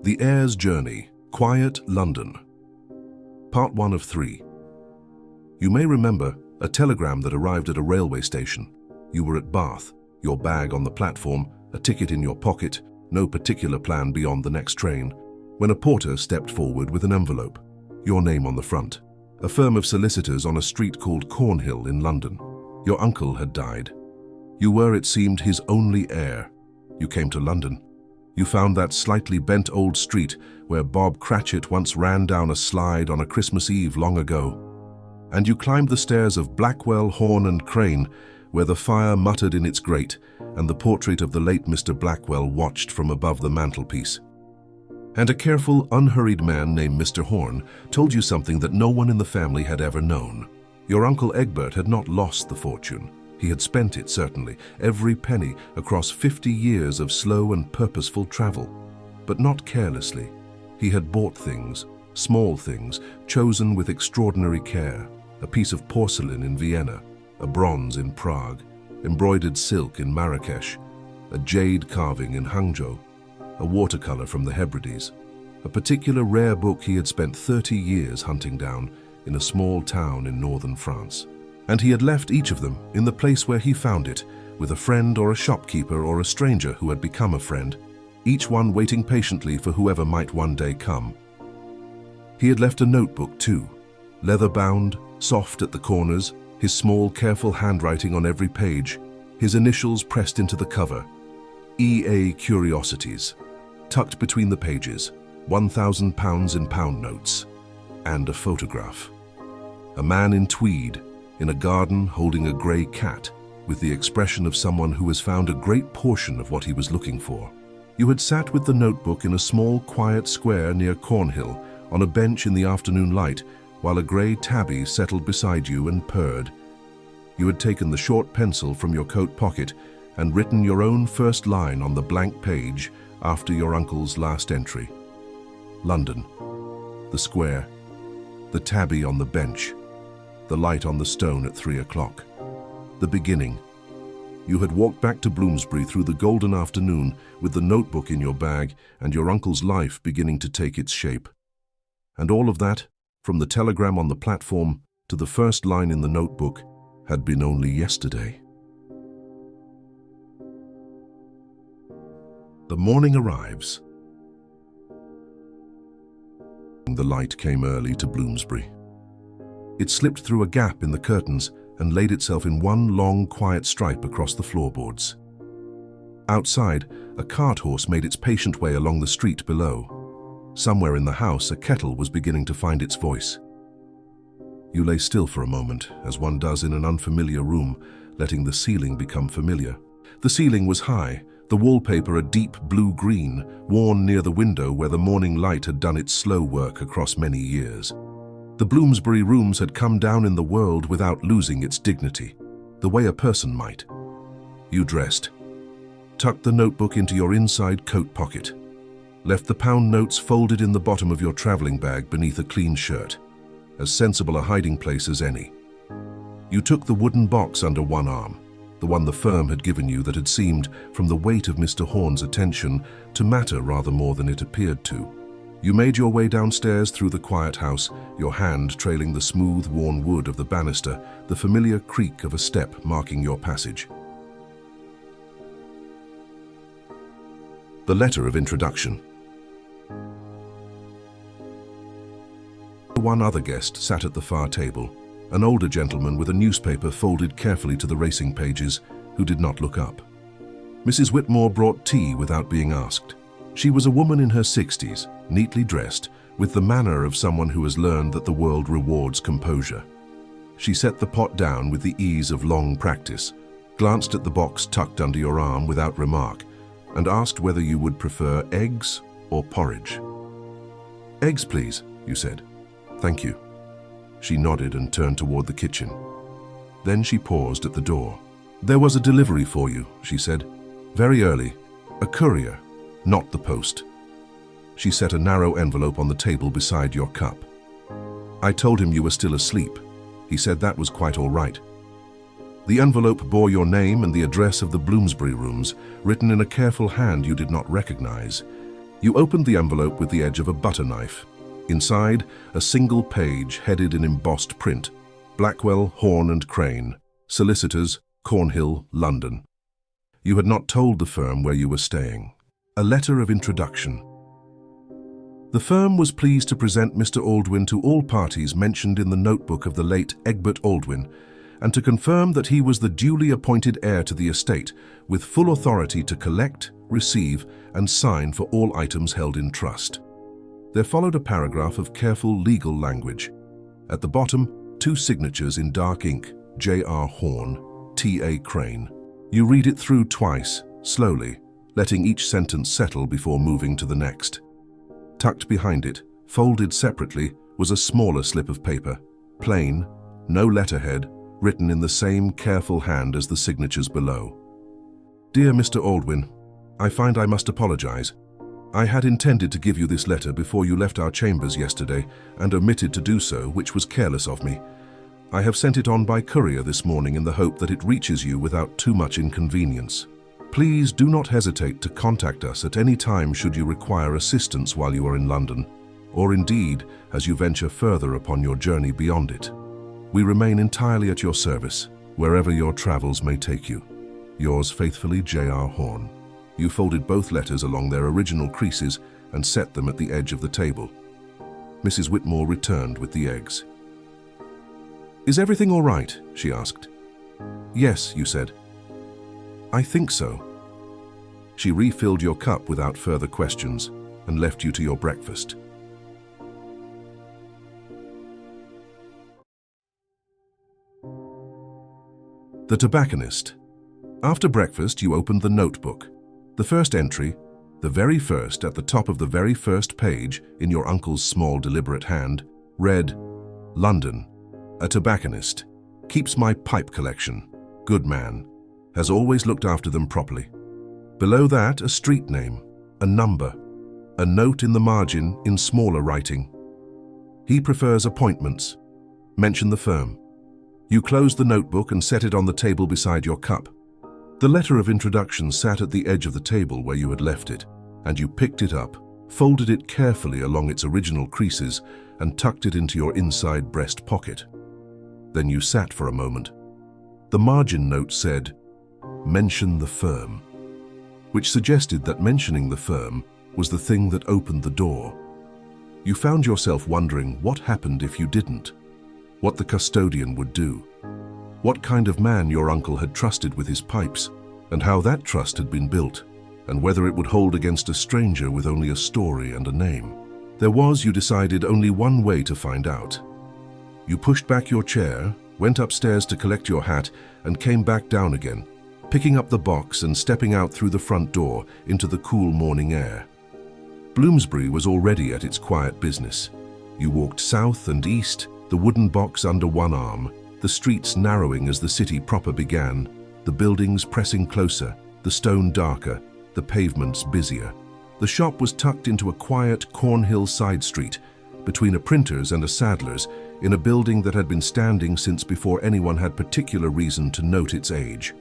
The Heir's Journey, Quiet London. Part 1 of 3. You may remember a telegram that arrived at a railway station. You were at Bath, your bag on the platform, a ticket in your pocket, no particular plan beyond the next train, when a porter stepped forward with an envelope, your name on the front. A firm of solicitors on a street called Cornhill in London. Your uncle had died. You were, it seemed, his only heir. You came to London. You found that slightly bent old street where Bob Cratchit once ran down a slide on a Christmas Eve long ago. And you climbed the stairs of Blackwell, Horn and Crane, where the fire muttered in its grate and the portrait of the late Mr. Blackwell watched from above the mantelpiece. And a careful, unhurried man named Mr. Horn told you something that no one in the family had ever known. Your Uncle Egbert had not lost the fortune. He had spent it, certainly, every penny, across 50 years of slow and purposeful travel. But not carelessly. He had bought things, small things, chosen with extraordinary care. A piece of porcelain in Vienna, a bronze in Prague, embroidered silk in Marrakesh, a jade carving in Hangzhou, a watercolor from the Hebrides, a particular rare book he had spent 30 years hunting down in a small town in northern France. And he had left each of them in the place where he found it, with a friend or a shopkeeper or a stranger who had become a friend, each one waiting patiently for whoever might one day come. He had left a notebook too, leather-bound, soft at the corners, his small, careful handwriting on every page, his initials pressed into the cover, E.A. Curiosities, tucked between the pages, £1,000 in pound notes, and a photograph. A man in tweed, in a garden holding a grey cat, with the expression of someone who has found a great portion of what he was looking for. You had sat with the notebook in a small, quiet square near Cornhill, on a bench in the afternoon light, while a grey tabby settled beside you and purred. You had taken the short pencil from your coat pocket and written your own first line on the blank page after your uncle's last entry. London, the square, the tabby on the bench, the light on the stone at 3 o'clock. The beginning. You had walked back to Bloomsbury through the golden afternoon with the notebook in your bag and your uncle's life beginning to take its shape. And all of that, from the telegram on the platform to the first line in the notebook, had been only yesterday. The morning arrives. The light came early to Bloomsbury. It slipped through a gap in the curtains and laid itself in one long, quiet stripe across the floorboards. Outside, a cart horse made its patient way along the street below. Somewhere in the house, a kettle was beginning to find its voice. You lay still for a moment, as one does in an unfamiliar room, letting the ceiling become familiar. The ceiling was high, the wallpaper a deep blue-green, worn near the window where the morning light had done its slow work across many years. The Bloomsbury rooms had come down in the world without losing its dignity, the way a person might. You dressed, tucked the notebook into your inside coat pocket, left the pound notes folded in the bottom of your traveling bag beneath a clean shirt, as sensible a hiding place as any. You took the wooden box under one arm, the one the firm had given you that had seemed, from the weight of Mr. Horn's attention, to matter rather more than it appeared to. You made your way downstairs through the quiet house, your hand trailing the smooth, worn wood of the banister, the familiar creak of a step marking your passage. The letter of introduction. One other guest sat at the far table, an older gentleman with a newspaper folded carefully to the racing pages, who did not look up. Mrs. Whitmore brought tea without being asked. She was a woman in her 60s, neatly dressed, with the manner of someone who has learned that the world rewards composure. She set the pot down with the ease of long practice, glanced at the box tucked under your arm without remark, and asked whether you would prefer eggs or porridge. "Eggs, please," you said. "Thank you." She nodded and turned toward the kitchen. Then she paused at the door. "There was a delivery for you," she said. "Very early. A courier, not the post." She set a narrow envelope on the table beside your cup. "I told him you were still asleep. He said that was quite all right." The envelope bore your name and the address of the Bloomsbury rooms, written in a careful hand you did not recognize. You opened the envelope with the edge of a butter knife. Inside, a single page headed in embossed print: Blackwell, Horn and Crane, Solicitors, Cornhill, London. You had not told the firm where you were staying. A letter of introduction. The firm was pleased to present Mr. Aldwyn to all parties mentioned in the notebook of the late Egbert Aldwyn, and to confirm that he was the duly appointed heir to the estate, with full authority to collect, receive, and sign for all items held in trust. There followed a paragraph of careful legal language. At the bottom, 2 signatures in dark ink: J.R. Horn, T.A. Crane. You read it through twice, slowly, letting each sentence settle before moving to the next. Tucked behind it, folded separately, was a smaller slip of paper, plain, no letterhead, written in the same careful hand as the signatures below. Dear Mr. Aldwyn, I find I must apologize. I had intended to give you this letter before you left our chambers yesterday and omitted to do so, which was careless of me. I have sent it on by courier this morning in the hope that it reaches you without too much inconvenience. Please do not hesitate to contact us at any time should you require assistance while you are in London, or indeed as you venture further upon your journey beyond it. We remain entirely at your service, wherever your travels may take you. Yours faithfully, J.R. Horn. You folded both letters along their original creases and set them at the edge of the table. Mrs. Whitmore returned with the eggs. Is everything all right? She asked. Yes, you said. I think so. She refilled your cup without further questions and left you to your breakfast. The Tobacconist. After breakfast, you opened the notebook. The first entry, the very first at the top of the very first page in your uncle's small deliberate hand, read, London. A tobacconist. Keeps my pipe collection. Good man. Has always looked after them properly. Below that, a street name, a number, a note in the margin in smaller writing. He prefers appointments. Mention the firm. You closed the notebook and set it on the table beside your cup. The letter of introduction sat at the edge of the table where you had left it, and you picked it up, folded it carefully along its original creases, and tucked it into your inside breast pocket. Then you sat for a moment. The margin note said, Mention the firm, which suggested that mentioning the firm was the thing that opened the door. You found yourself wondering what happened if you didn't, what the custodian would do, what kind of man your uncle had trusted with his pipes, and how that trust had been built, and whether it would hold against a stranger with only a story and a name. There was, you decided, only one way to find out. You pushed back your chair, went upstairs to collect your hat, and came back down again, picking up the box and stepping out through the front door into the cool morning air. Bloomsbury was already at its quiet business. You walked south and east, the wooden box under one arm, the streets narrowing as the city proper began, the buildings pressing closer, the stone darker, the pavements busier. The shop was tucked into a quiet Cornhill side street, between a printer's and a saddler's, in a building that had been standing since before anyone had particular reason to note its age.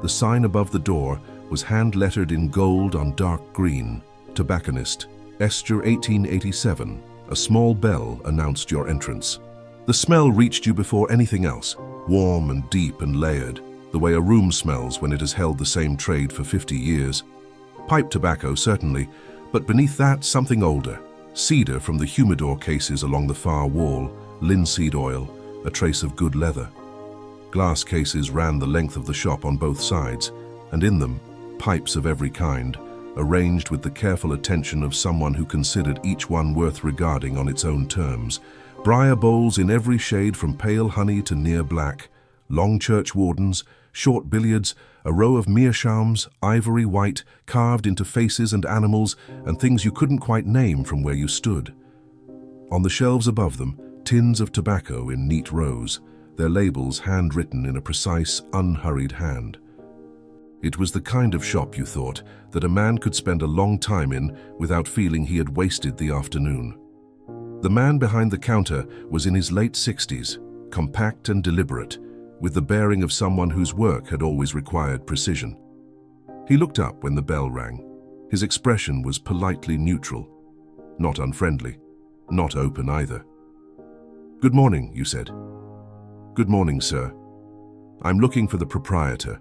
The sign above the door was hand-lettered in gold on dark green, Tobacconist, Esther 1887. A small bell announced your entrance. The smell reached you before anything else, warm and deep and layered, the way a room smells when it has held the same trade for 50 years. Pipe tobacco, certainly, but beneath that something older, cedar from the humidor cases along the far wall, linseed oil, a trace of good leather. Glass cases ran the length of the shop on both sides, and in them, pipes of every kind, arranged with the careful attention of someone who considered each one worth regarding on its own terms. Briar bowls in every shade from pale honey to near black, long church wardens, short billiards, a row of meerschaums, ivory white, carved into faces and animals, and things you couldn't quite name from where you stood. On the shelves above them, tins of tobacco in neat rows, their labels handwritten in a precise, unhurried hand. It was the kind of shop, you thought, that a man could spend a long time in without feeling he had wasted the afternoon. The man behind the counter was in his late 60s, compact and deliberate, with the bearing of someone whose work had always required precision. He looked up when the bell rang. His expression was politely neutral, not unfriendly, not open either. "Good morning," you said. "Good morning, sir. I'm looking for the proprietor."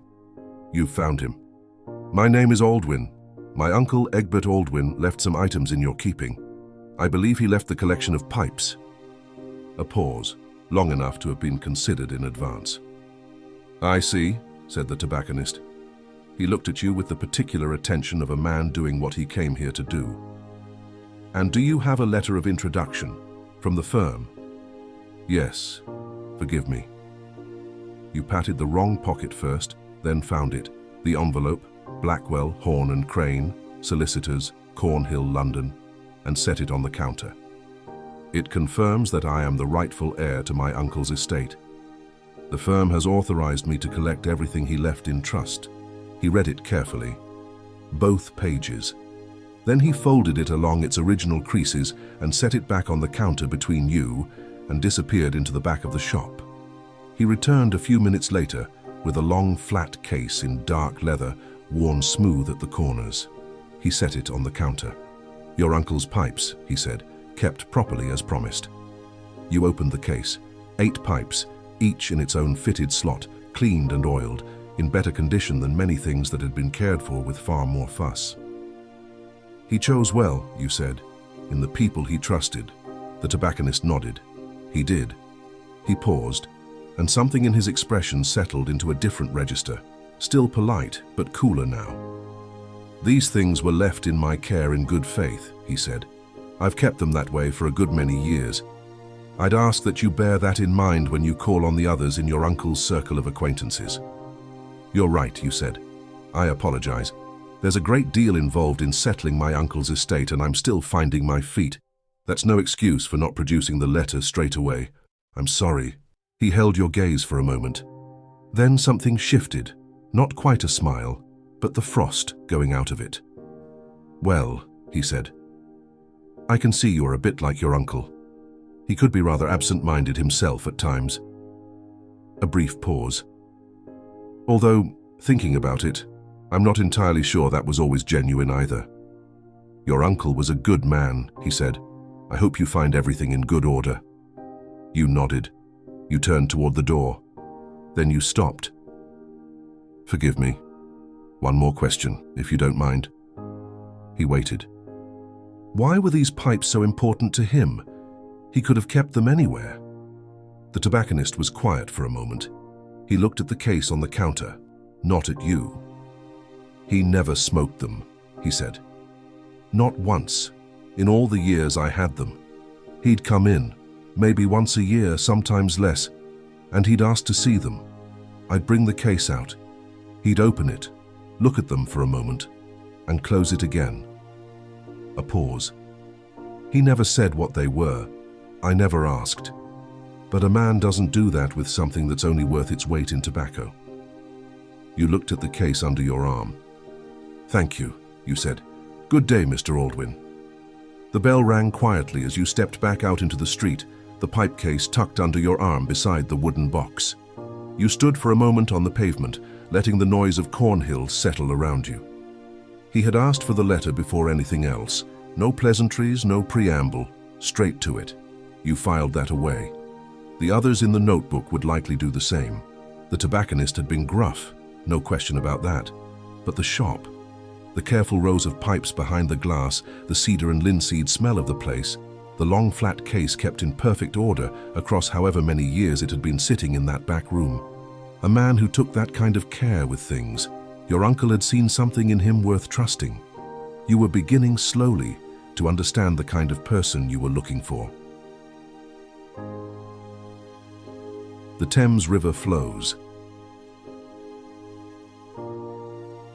"You've found him." "My name is Aldwin. My uncle Egbert Aldwin left some items in your keeping. I believe he left the collection of pipes." A pause, long enough to have been considered in advance. "I see," said the tobacconist. He looked at you with the particular attention of a man doing what he came here to do. "And do you have a letter of introduction from the firm?" "Yes. Forgive me." You patted the wrong pocket first, then found it. The envelope, Blackwell, Horn and Crane, Solicitors, Cornhill, London, and set it on the counter. "It confirms that I am the rightful heir to my uncle's estate. The firm has authorized me to collect everything he left in trust." He read it carefully. Both pages. Then he folded it along its original creases and set it back on the counter between you and disappeared into the back of the shop. He returned a few minutes later with a long flat case in dark leather worn smooth at the corners. He set it on the counter. "Your uncle's pipes," he said, "kept properly as promised." You opened the case. 8 pipes, each in its own fitted slot, cleaned and oiled, in better condition than many things that had been cared for with far more fuss. "He chose well," you said, "in the people he trusted." The tobacconist nodded. He did. He paused, and something in his expression settled into a different register, still polite, but cooler now. "These things were left in my care in good faith," he said. "I've kept them that way for a good many years. I'd ask that you bear that in mind when you call on the others in your uncle's circle of acquaintances." "You're right," you said. "I apologize. There's a great deal involved in settling my uncle's estate, and I'm still finding my feet. That's no excuse for not producing the letter straight away. I'm sorry." He held your gaze for a moment. Then something shifted, not quite a smile, but the frost going out of it. "Well," he said, "I can see you're a bit like your uncle. He could be rather absent-minded himself at times." A brief pause. "Although, thinking about it, I'm not entirely sure that was always genuine either." "Your uncle was a good man," he said. "I hope you find everything in good order." You nodded. You turned toward the door. Then you stopped. "Forgive me. One more question, if you don't mind." He waited. Why were these pipes so important to him? He could have kept them anywhere. The tobacconist was quiet for a moment. He looked at the case on the counter, not at you. "He never smoked them," he said. "Not once, in all the years I had them. He'd come in, maybe once a year, sometimes less, and he'd ask to see them. I'd bring the case out. He'd open it, look at them for a moment, and close it again." A pause. "He never said what they were. I never asked. But a man doesn't do that with something that's only worth its weight in tobacco." You looked at the case under your arm. "Thank you," you said. "Good day, Mr. Aldwin." The bell rang quietly as you stepped back out into the street, the pipe case tucked under your arm beside the wooden box. You stood for a moment on the pavement, letting the noise of Cornhill settle around you. He had asked for the letter before anything else. No pleasantries, no preamble, straight to it. You filed that away. The others in the notebook would likely do the same. The tobacconist had been gruff, no question about that. But the shop, the careful rows of pipes behind the glass, the cedar and linseed smell of the place, the long flat case kept in perfect order across however many years it had been sitting in that back room. A man who took that kind of care with things. Your uncle had seen something in him worth trusting. You were beginning slowly to understand the kind of person you were looking for. The Thames River flows.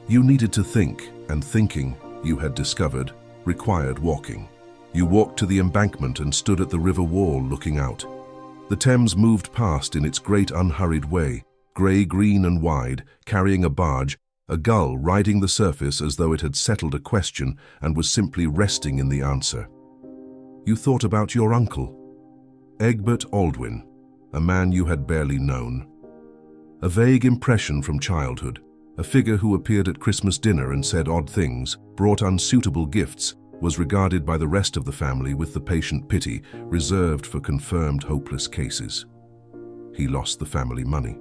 You needed to think, and thinking, you had discovered, required walking. You walked to the embankment and stood at the river wall looking out. The Thames moved past in its great unhurried way, grey, green and wide, carrying a barge, a gull riding the surface as though it had settled a question and was simply resting in the answer. You thought about your uncle, Egbert Aldwin, a man you had barely known. A vague impression from childhood, A figure who appeared at Christmas dinner and said odd things, brought unsuitable gifts, was regarded by the rest of the family with the patient pity reserved for confirmed hopeless cases. He lost the family money.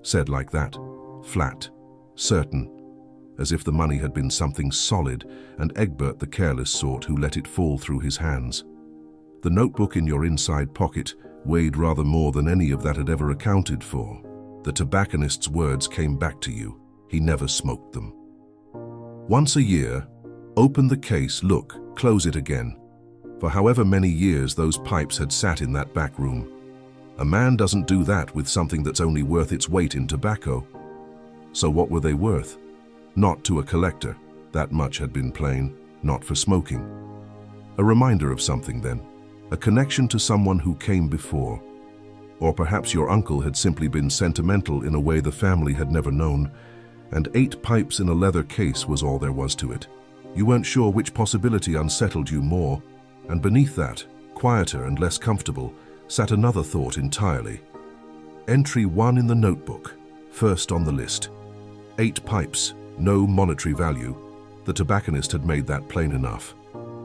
Said like that, flat, certain, as if the money had been something solid and Egbert the careless sort who let it fall through his hands. The notebook in your inside pocket weighed rather more than any of that had ever accounted for. The tobacconist's words came back to you. He never smoked them. Once a year, open the case, look, close it again. For however many years those pipes had sat in that back room. A man doesn't do that with something that's only worth its weight in tobacco. So what were they worth? Not to a collector, that much had been plain, not for smoking. A reminder of something then, a connection to someone who came before. Or perhaps your uncle had simply been sentimental in a way the family had never known, and 8 pipes in a leather case was all there was to it. You weren't sure which possibility unsettled you more, and beneath that, quieter and less comfortable, sat another thought entirely. Entry 1 in the notebook, first on the list. 8 pipes, no monetary value. The tobacconist had made that plain enough.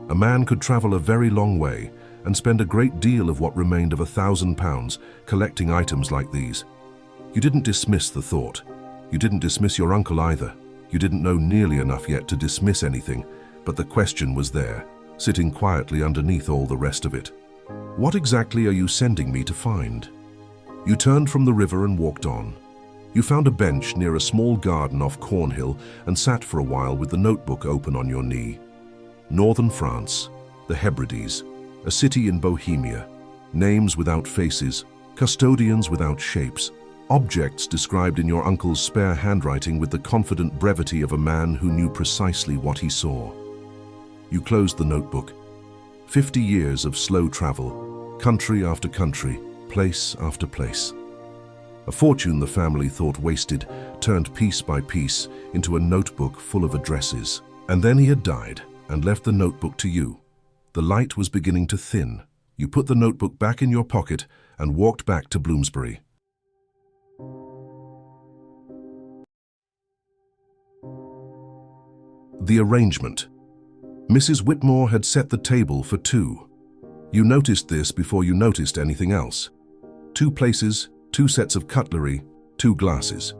A man could travel a very long way and spend a great deal of what remained of £1,000 collecting items like these. You didn't dismiss the thought. You didn't dismiss your uncle either. You didn't know nearly enough yet to dismiss anything, but the question was there, sitting quietly underneath all the rest of it. What exactly are you sending me to find? You turned from the river and walked on. You found a bench near a small garden off Cornhill and sat for a while with the notebook open on your knee. Northern France, the Hebrides, a city in Bohemia, names without faces, custodians without shapes, objects described in your uncle's spare handwriting with the confident brevity of a man who knew precisely what he saw. You closed the notebook. 50 years of slow travel, country after country, place after place. A fortune the family thought wasted turned piece by piece into a notebook full of addresses. And then he had died and left the notebook to you. The light was beginning to thin. You put the notebook back in your pocket and walked back to Bloomsbury. The arrangement. Mrs. Whitmore had set the table for 2. You noticed this before you noticed anything else. 2 places, 2 sets of cutlery, 2 glasses.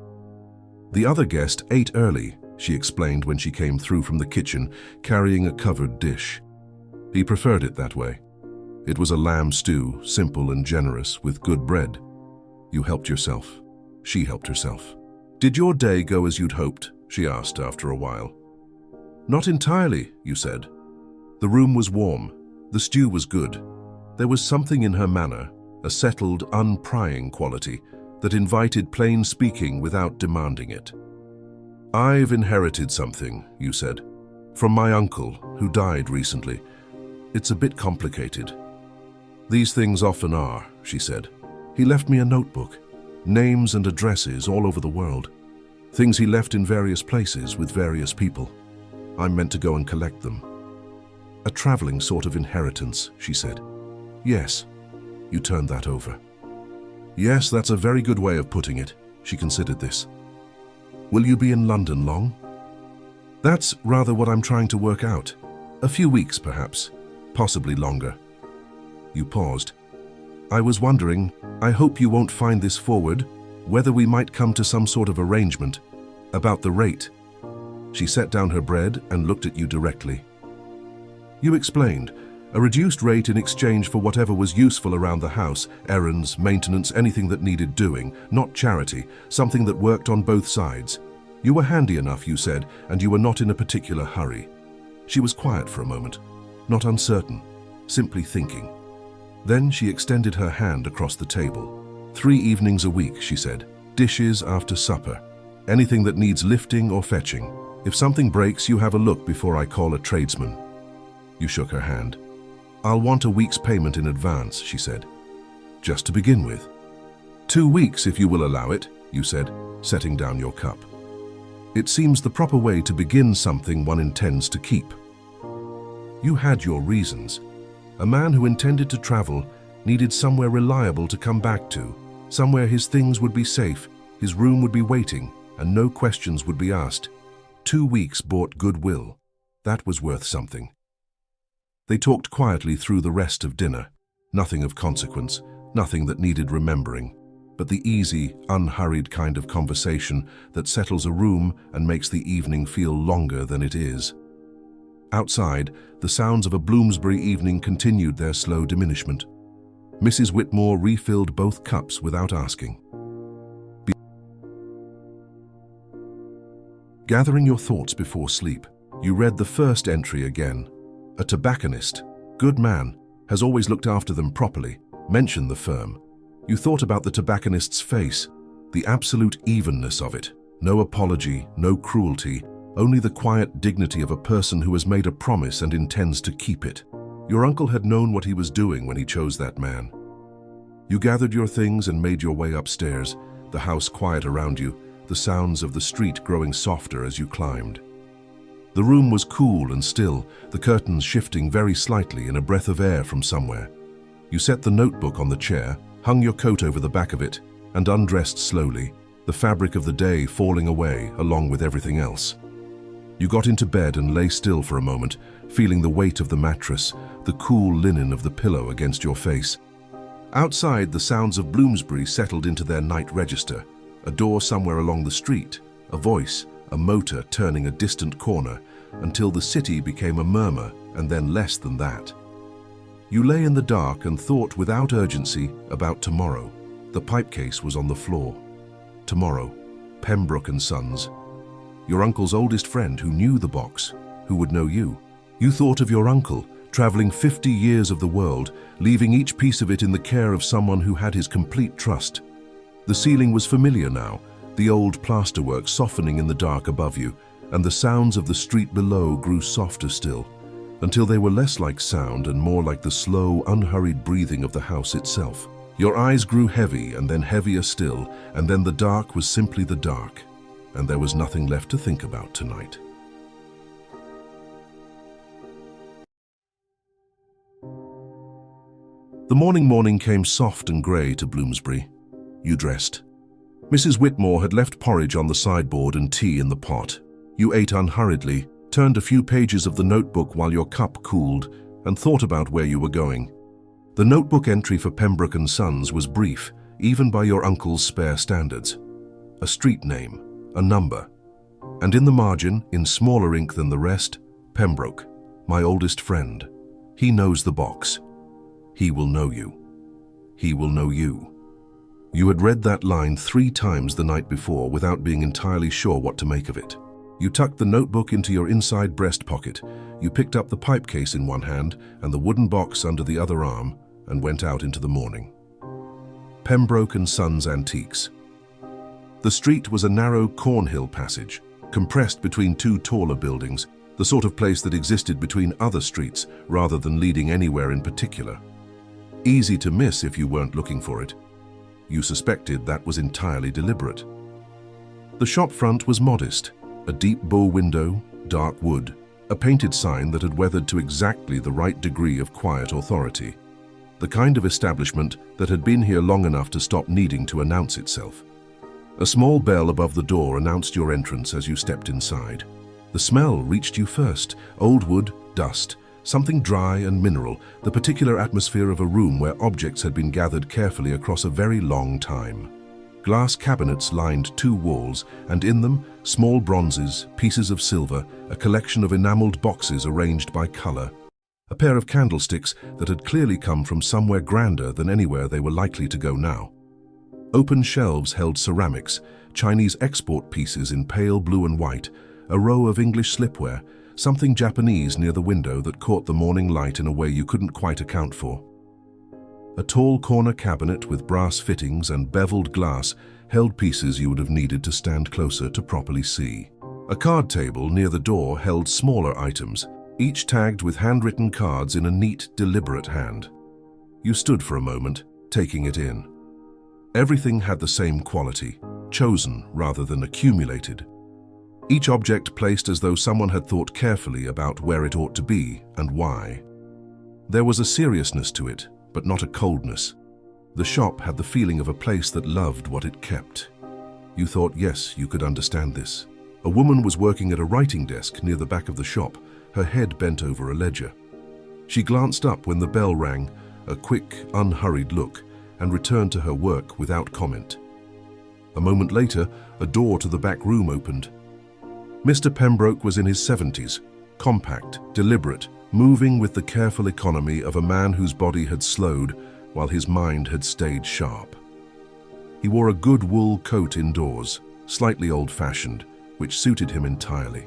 The other guest ate early, she explained when she came through from the kitchen, carrying a covered dish. He preferred it that way. It was a lamb stew, simple and generous, with good bread. You helped yourself. She helped herself. Did your day go as you'd hoped? She asked after a while. Not entirely, you said. The room was warm. The stew was good. There was something in her manner, a settled, unprying quality, that invited plain speaking without demanding it. I've inherited something, you said, from my uncle, who died recently. It's a bit complicated. These things often are, she said. He left me a notebook, names and addresses all over the world, things he left in various places with various people. I'm meant to go and collect them. A traveling sort of inheritance, she said. Yes. You turned that over. Yes, that's a very good way of putting it. She considered this. Will you be in London long? That's rather what I'm trying to work out. A few weeks, perhaps. Possibly longer. You paused. I was wondering, I hope you won't find this forward, whether we might come to some sort of arrangement about the rate. She set down her bread and looked at you directly. You explained, a reduced rate in exchange for whatever was useful around the house, errands, maintenance, anything that needed doing, not charity, something that worked on both sides. You were handy enough, you said, and you were not in a particular hurry. She was quiet for a moment, not uncertain, simply thinking. Then she extended her hand across the table. 3 evenings a week, she said. Dishes after supper. Anything that needs lifting or fetching. If something breaks, you have a look before I call a tradesman. You shook her hand. I'll want a week's payment in advance, she said. Just to begin with. 2 weeks, if you will allow it, you said, setting down your cup. It seems the proper way to begin something one intends to keep. You had your reasons. A man who intended to travel needed somewhere reliable to come back to, somewhere his things would be safe, his room would be waiting, and no questions would be asked. 2 weeks bought goodwill. That was worth something. They talked quietly through the rest of dinner. Nothing of consequence, nothing that needed remembering, but the easy, unhurried kind of conversation that settles a room and makes the evening feel longer than it is. Outside, the sounds of a Bloomsbury evening continued their slow diminishment. Mrs. Whitmore refilled both cups without asking. Gathering your thoughts before sleep, you read the first entry again. A tobacconist, good man, has always looked after them properly, mentioned the firm. You thought about the tobacconist's face, the absolute evenness of it. No apology, no cruelty, only the quiet dignity of a person who has made a promise and intends to keep it. Your uncle had known what he was doing when he chose that man. You gathered your things and made your way upstairs, the house quiet around you, the sounds of the street growing softer as you climbed. The room was cool and still, the curtains shifting very slightly in a breath of air from somewhere. You set the notebook on the chair, hung your coat over the back of it, and undressed slowly, the fabric of the day falling away along with everything else. You got into bed and lay still for a moment, feeling the weight of the mattress, the cool linen of the pillow against your face. Outside, the sounds of Bloomsbury settled into their night register. A door somewhere along the street, a voice, a motor turning a distant corner, until the city became a murmur, and then less than that. You lay in the dark and thought without urgency about tomorrow. The pipe case was on the floor. Tomorrow, Pembroke and Sons. Your uncle's oldest friend who knew the box, who would know you. You thought of your uncle, traveling 50 years of the world, leaving each piece of it in the care of someone who had his complete trust. The ceiling was familiar now, the old plasterwork softening in the dark above you, and the sounds of the street below grew softer still, until they were less like sound and more like the slow, unhurried breathing of the house itself. Your eyes grew heavy and then heavier still, and then the dark was simply the dark, and there was nothing left to think about tonight. The morning came soft and grey to Bloomsbury. You dressed. Mrs. Whitmore had left porridge on the sideboard and tea in the pot. You ate unhurriedly, turned a few pages of the notebook while your cup cooled, and thought about where you were going. The notebook entry for Pembroke and Sons was brief, even by your uncle's spare standards. A street name, a number, and in the margin, in smaller ink than the rest, Pembroke, my oldest friend. He knows the box. He will know you. He will know you. You had read that line 3 times the night before without being entirely sure what to make of it. You tucked the notebook into your inside breast pocket. You picked up the pipe case in one hand and the wooden box under the other arm and went out into the morning. Pembroke and Sons Antiques. The street was a narrow Cornhill passage, compressed between 2 taller buildings, the sort of place that existed between other streets rather than leading anywhere in particular. Easy to miss if you weren't looking for it. You suspected that was entirely deliberate. The shop front was modest, a deep bow window, dark wood, a painted sign that had weathered to exactly the right degree of quiet authority. The kind of establishment that had been here long enough to stop needing to announce itself. A small bell above the door announced your entrance as you stepped inside. The smell reached you first, old wood, dust, something dry and mineral, the particular atmosphere of a room where objects had been gathered carefully across a very long time. Glass cabinets lined 2 walls, and in them, small bronzes, pieces of silver, a collection of enameled boxes arranged by color. A pair of candlesticks that had clearly come from somewhere grander than anywhere they were likely to go now. Open shelves held ceramics, Chinese export pieces in pale blue and white, a row of English slipware, something Japanese near the window that caught the morning light in a way you couldn't quite account for. A tall corner cabinet with brass fittings and beveled glass held pieces you would have needed to stand closer to properly see. A card table near the door held smaller items, each tagged with handwritten cards in a neat, deliberate hand. You stood for a moment, taking it in. Everything had the same quality, chosen rather than accumulated. Each object placed as though someone had thought carefully about where it ought to be and why. There was a seriousness to it, but not a coldness. The shop had the feeling of a place that loved what it kept. You thought, yes, you could understand this. A woman was working at a writing desk near the back of the shop, her head bent over a ledger. She glanced up when the bell rang, a quick, unhurried look, and returned to her work without comment. A moment later, a door to the back room opened. Mr. Pembroke was in his 70s, compact, deliberate, moving with the careful economy of a man whose body had slowed while his mind had stayed sharp. He wore a good wool coat indoors, slightly old-fashioned, which suited him entirely.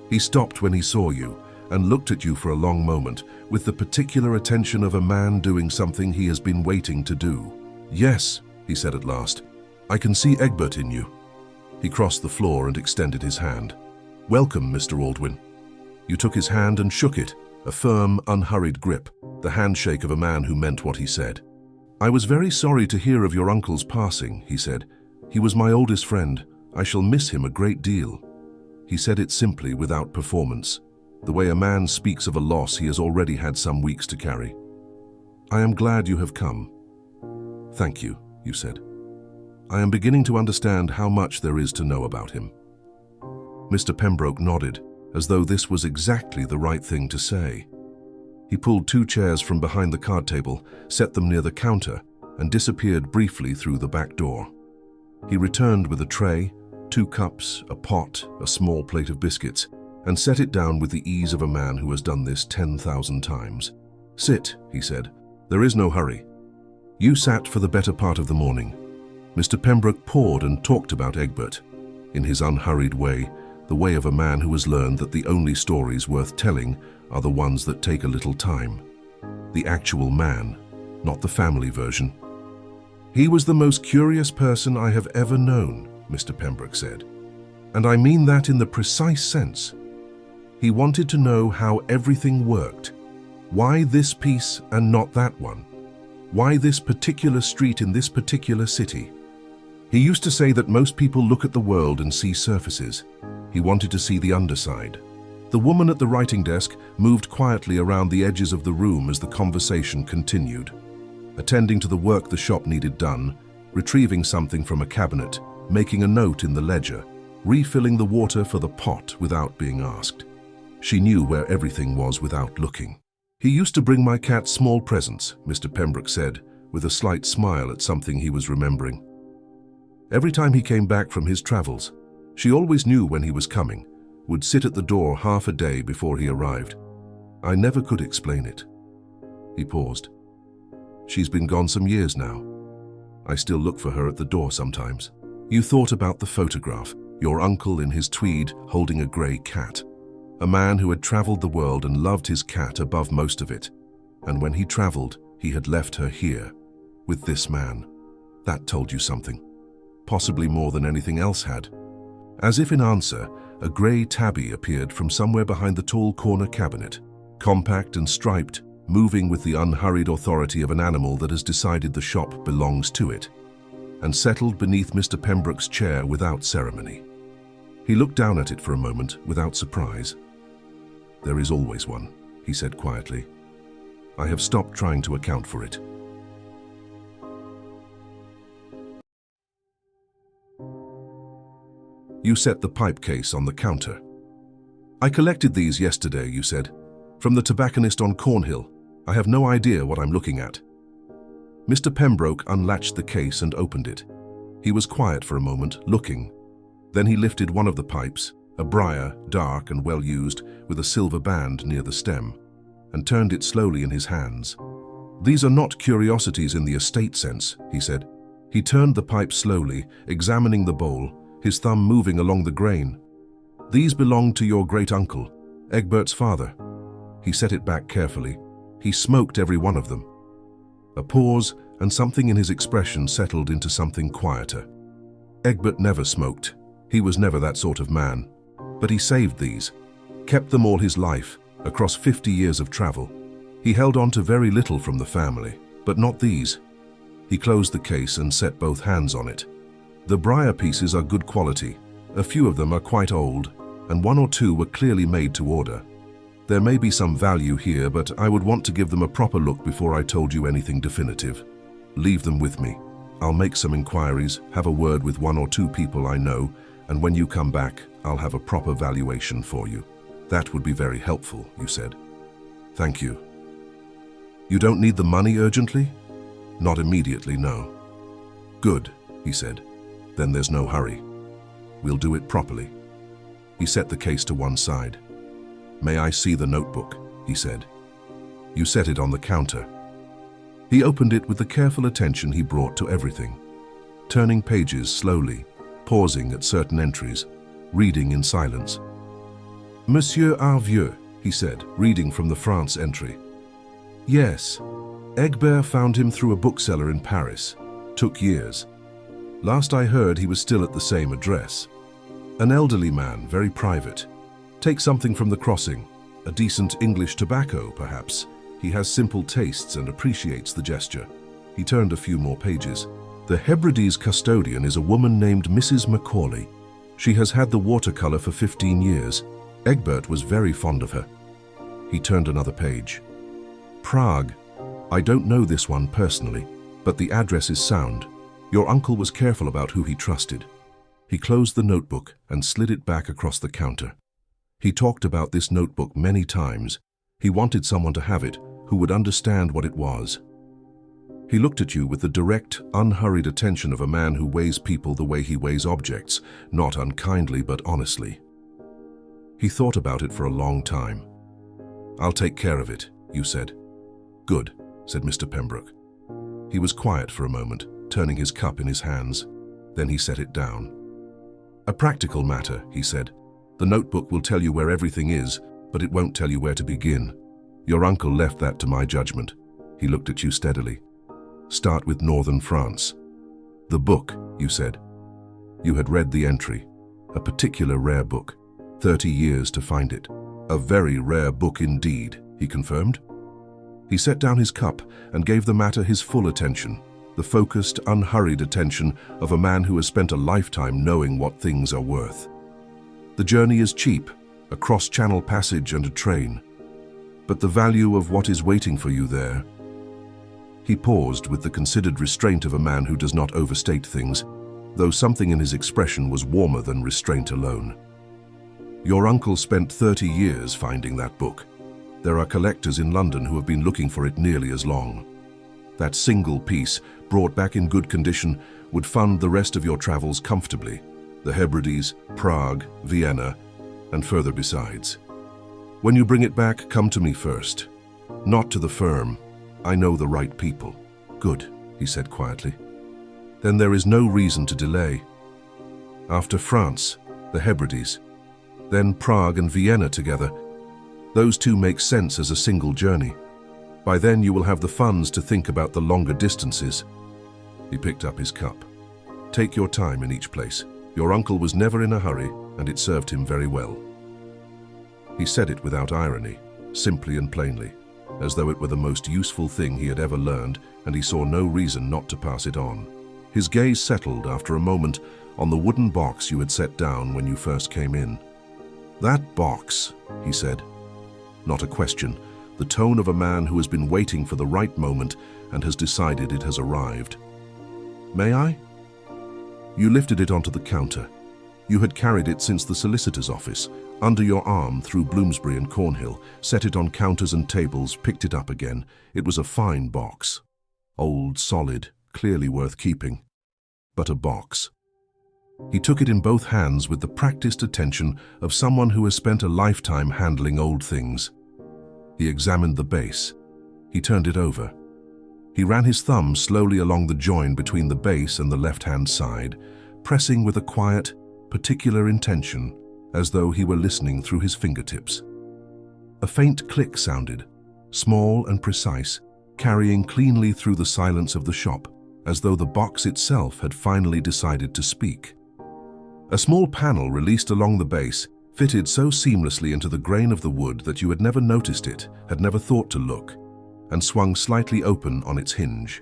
He stopped when he saw you and looked at you for a long moment with the particular attention of a man doing something he has been waiting to do. "Yes," he said at last, "I can see Egbert in you." He crossed the floor and extended his hand. "Welcome, Mr. Aldwin." You took his hand and shook it, a firm, unhurried grip, the handshake of a man who meant what he said. "I was very sorry to hear of your uncle's passing," he said. "He was my oldest friend. I shall miss him a great deal." He said it simply, without performance, the way a man speaks of a loss he has already had some weeks to carry. "I am glad you have come." "Thank you," you said. "I am beginning to understand how much there is to know about him." Mr. Pembroke nodded, as though this was exactly the right thing to say. He pulled 2 chairs from behind the card table, set them near the counter, and disappeared briefly through the back door. He returned with a tray, 2 cups, a pot, a small plate of biscuits, and set it down with the ease of a man who has done this 10,000 times. "Sit," he said. "There is no hurry." You sat for the better part of the morning. Mr. Pembroke poured and talked about Egbert, in his unhurried way, the way of a man who has learned that the only stories worth telling are the ones that take a little time. The actual man, not the family version. "He was the most curious person I have ever known," Mr. Pembroke said. "And I mean that in the precise sense. He wanted to know how everything worked. Why this piece and not that one? Why this particular street in this particular city? He used to say that most people look at the world and see surfaces. He wanted to see the underside." The woman at the writing desk moved quietly around the edges of the room as the conversation continued, attending to the work the shop needed done, retrieving something from a cabinet, making a note in the ledger, refilling the water for the pot without being asked. She knew where everything was without looking. "He used to bring my cat small presents," Mr. Pembroke said, with a slight smile at something he was remembering. "Every time he came back from his travels, she always knew when he was coming, would sit at the door half a day before he arrived. I never could explain it." He paused. "She's been gone some years now. I still look for her at the door sometimes." You thought about the photograph, your uncle in his tweed holding a grey cat. A man who had travelled the world and loved his cat above most of it. And when he travelled, he had left her here, with this man. That told you something. Possibly more than anything else had. As if in answer, a grey tabby appeared from somewhere behind the tall corner cabinet, compact and striped, moving with the unhurried authority of an animal that has decided the shop belongs to it, and settled beneath Mr. Pembroke's chair without ceremony. He looked down at it for a moment without surprise. "There is always one," he said quietly. "I have stopped trying to account for it." You set the pipe case on the counter. "I collected these yesterday," you said, "from the tobacconist on Cornhill. I have no idea what I'm looking at." Mr. Pembroke unlatched the case and opened it. He was quiet for a moment, looking. Then he lifted one of the pipes, a briar, dark and well-used, with a silver band near the stem, and turned it slowly in his hands. "These are not curiosities in the estate sense," he said. He turned the pipe slowly, examining the bowl, his thumb moving along the grain. "These belong to your great-uncle, Egbert's father." He set it back carefully. He smoked every one of them. A pause, and something in his expression settled into something quieter. Egbert never smoked. He was never that sort of man. But he saved these, kept them all his life, across 50 years of travel. He held on to very little from the family, but not these. He closed the case and set both hands on it. The briar pieces are good quality. A few of them are quite old, and 1 or 2 were clearly made to order. There may be some value here, but I would want to give them a proper look before I told you anything definitive. Leave them with me." I'll make some inquiries, have a word with 1 or 2 people I know, and when you come back, I'll have a proper valuation for you. That would be very helpful, you said. Thank you. You don't need the money urgently? Not immediately, no. Good, he said. Then there's no hurry. We'll do it properly. He set the case to one side. May I see the notebook, he said. You set it on the counter. He opened it with the careful attention he brought to everything, turning pages slowly, pausing at certain entries, reading in silence. Monsieur Arvieux, he said, reading from the France entry. Yes, Egbert found him through a bookseller in Paris. Took years. Last I heard, he was still at the same address. An elderly man, very private. Take something from the crossing. A decent English tobacco, perhaps. He has simple tastes and appreciates the gesture. He turned a few more pages. The Hebrides custodian is a woman named Mrs. Macaulay. She has had the watercolor for 15 years. Egbert was very fond of her. He turned another page. Prague. I don't know this one personally, but the address is sound. Your uncle was careful about who he trusted. He closed the notebook and slid it back across the counter. He talked about this notebook many times. He wanted someone to have it who would understand what it was. He looked at you with the direct, unhurried attention of a man who weighs people the way he weighs objects, not unkindly but honestly. He thought about it for a long time. I'll take care of it, you said. Good, said Mr. Pembroke. He was quiet for a moment, turning his cup in his hands. Then he set it down. A practical matter, he said. The notebook will tell you where everything is, but it won't tell you where to begin. Your uncle left that to my judgment. He looked at you steadily. Start with northern France. The book, you said. You had read the entry. A particular rare book. 30 years to find it. A very rare book indeed, he confirmed. He set down his cup and gave the matter his full attention, the focused, unhurried attention of a man who has spent a lifetime knowing what things are worth. The journey is cheap, a cross-channel passage and a train. But the value of what is waiting for you there. He paused with the considered restraint of a man who does not overstate things, though something in his expression was warmer than restraint alone. Your uncle spent 30 years finding that book. There are collectors in London who have been looking for it nearly as long. That single piece, brought back in good condition, would fund the rest of your travels comfortably. The Hebrides, Prague, Vienna, and further besides. When you bring it back, come to me first. Not to the firm. I know the right people. Good, he said quietly. Then there is no reason to delay. After France, the Hebrides, then Prague and Vienna together. Those two make sense as a single journey. By then you will have the funds to think about the longer distances. He picked up his cup. Take your time in each place. Your uncle was never in a hurry, and it served him very well. He said it without irony, simply and plainly, as though it were the most useful thing he had ever learned, and he saw no reason not to pass it on. His gaze settled after a moment on the wooden box you had set down when you first came in. That box, he said. Not a question, the tone of a man who has been waiting for the right moment and has decided it has arrived. May I? You lifted it onto the counter. You had carried it since the solicitor's office, under your arm through Bloomsbury and Cornhill, set it on counters and tables, picked it up again. It was a fine box. Old, solid, clearly worth keeping. But a box. He took it in both hands with the practiced attention of someone who has spent a lifetime handling old things. He examined the base. He turned it over. He ran his thumb slowly along the join between the base and the left-hand side, pressing with a quiet, particular intention, as though he were listening through his fingertips. A faint click sounded, small and precise, carrying cleanly through the silence of the shop, as though the box itself had finally decided to speak. A small panel released along the base fitted so seamlessly into the grain of the wood that you had never noticed it, had never thought to look, and swung slightly open on its hinge.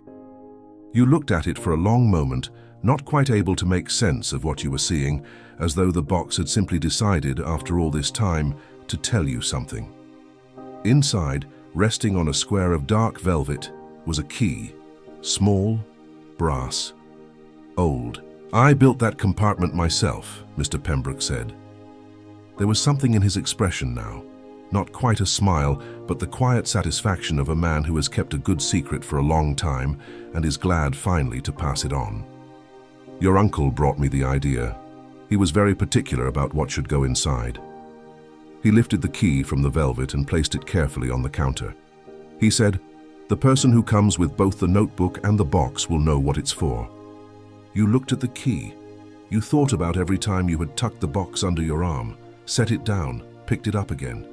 You looked at it for a long moment, not quite able to make sense of what you were seeing, as though the box had simply decided, after all this time, to tell you something. Inside, resting on a square of dark velvet, was a key, small, brass, old. I built that compartment myself, Mr. Pembroke said. There was something in his expression now. Not quite a smile, but the quiet satisfaction of a man who has kept a good secret for a long time and is glad finally to pass it on. Your uncle brought me the idea. He was very particular about what should go inside. He lifted the key from the velvet and placed it carefully on the counter. He said, "The person who comes with both the notebook and the box will know what it's for." You looked at the key. You thought about every time you had tucked the box under your arm, set it down, picked it up again.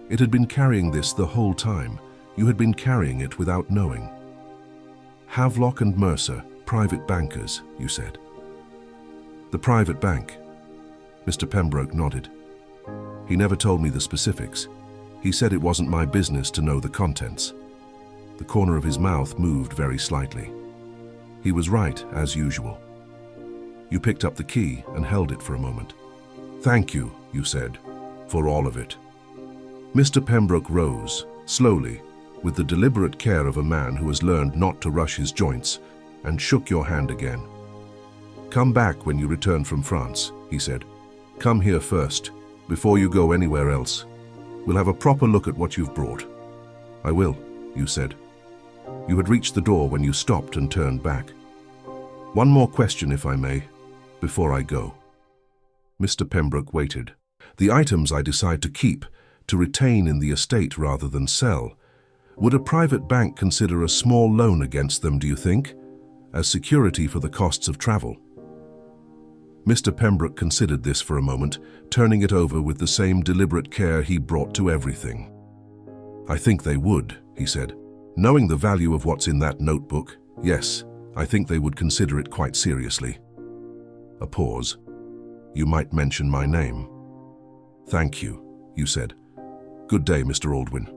It had been carrying this the whole time. You had been carrying it without knowing. Havelock and Mercer, private bankers, you said. The private bank. Mr. Pembroke nodded. He never told me the specifics. He said it wasn't my business to know the contents. The corner of his mouth moved very slightly. He was right, as usual. You picked up the key and held it for a moment. "Thank you," you said, "for all of it." Mr. Pembroke rose, slowly, with the deliberate care of a man who has learned not to rush his joints, and shook your hand again. "Come back when you return from France," he said. "Come here first, before you go anywhere else. We'll have a proper look at what you've brought." "I will," you said. You had reached the door when you stopped and turned back. "One more question, if I may, before I go." Mr. Pembroke waited. "The items I decide to keep, to retain in the estate rather than sell, would a private bank consider a small loan against them, do you think, as security for the costs of travel?" Mr. Pembroke considered this for a moment, turning it over with the same deliberate care he brought to everything. "I think they would," he said. "Knowing the value of what's in that notebook, yes, I think they would consider it quite seriously." A pause. "You might mention my name." "Thank you," you said. "Good day, Mr. Aldwin."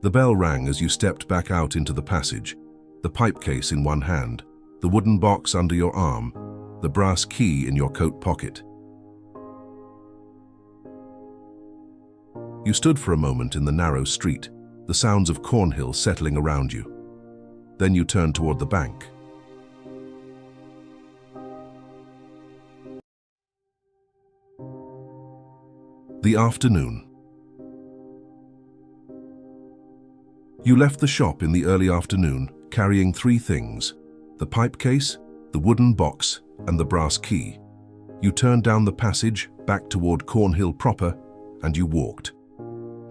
The bell rang as you stepped back out into the passage, the pipe case in one hand, the wooden box under your arm, the brass key in your coat pocket. You stood for a moment in the narrow street, the sounds of Cornhill settling around you. Then you turned toward the bank. The afternoon. You left the shop in the early afternoon, carrying 3 things: the pipe case, the wooden box, and the brass key. You turned down the passage, back toward Cornhill proper, and you walked.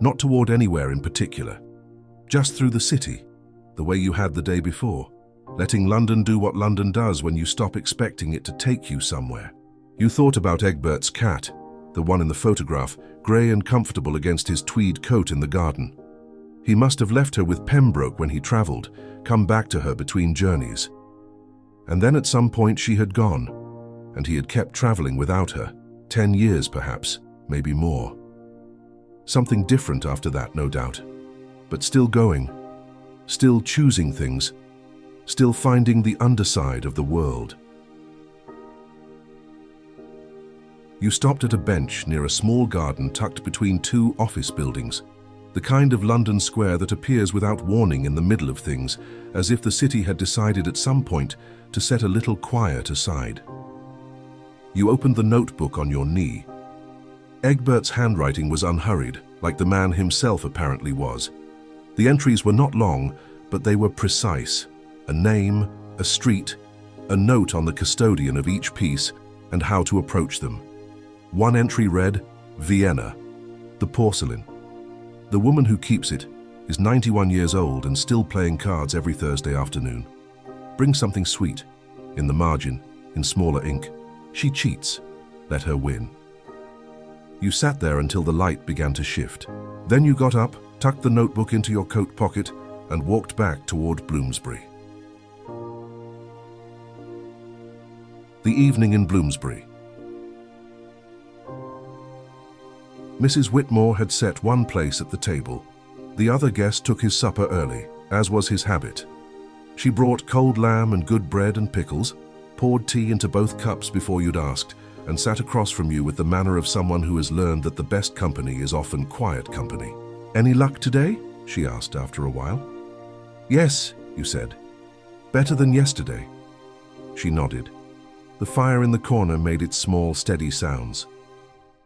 Not toward anywhere in particular. Just through the city, the way you had the day before, letting London do what London does when you stop expecting it to take you somewhere. You thought about Egbert's cat, the one in the photograph, grey and comfortable against his tweed coat in the garden. He must have left her with Pembroke when he travelled, come back to her between journeys. And then at some point she had gone, and he had kept travelling without her, 10 years perhaps, maybe more. Something different after that, no doubt, but still going, still choosing things, still finding the underside of the world. You stopped at a bench near a small garden tucked between 2 office buildings, the kind of London square that appears without warning in the middle of things, as if the city had decided at some point to set a little quiet aside. You opened the notebook on your knee. Egbert's handwriting was unhurried, like the man himself apparently was. The entries were not long, but they were precise. A name, a street, a note on the custodian of each piece, and how to approach them. One entry read, "Vienna, the porcelain. The woman who keeps it is 91 years old and still playing cards every Thursday afternoon. Bring something sweet." In the margin, in smaller ink, "She cheats. Let her win." You sat there until the light began to shift. Then you got up, tucked the notebook into your coat pocket, and walked back toward Bloomsbury. The evening in Bloomsbury. Mrs. Whitmore had set one place at the table. The other guest took his supper early, as was his habit. She brought cold lamb and good bread and pickles, poured tea into both cups before you'd asked, and sat across from you with the manner of someone who has learned that the best company is often quiet company. "Any luck today?" she asked after a while. "Yes," you said. "Better than yesterday." She nodded. The fire in the corner made its small, steady sounds.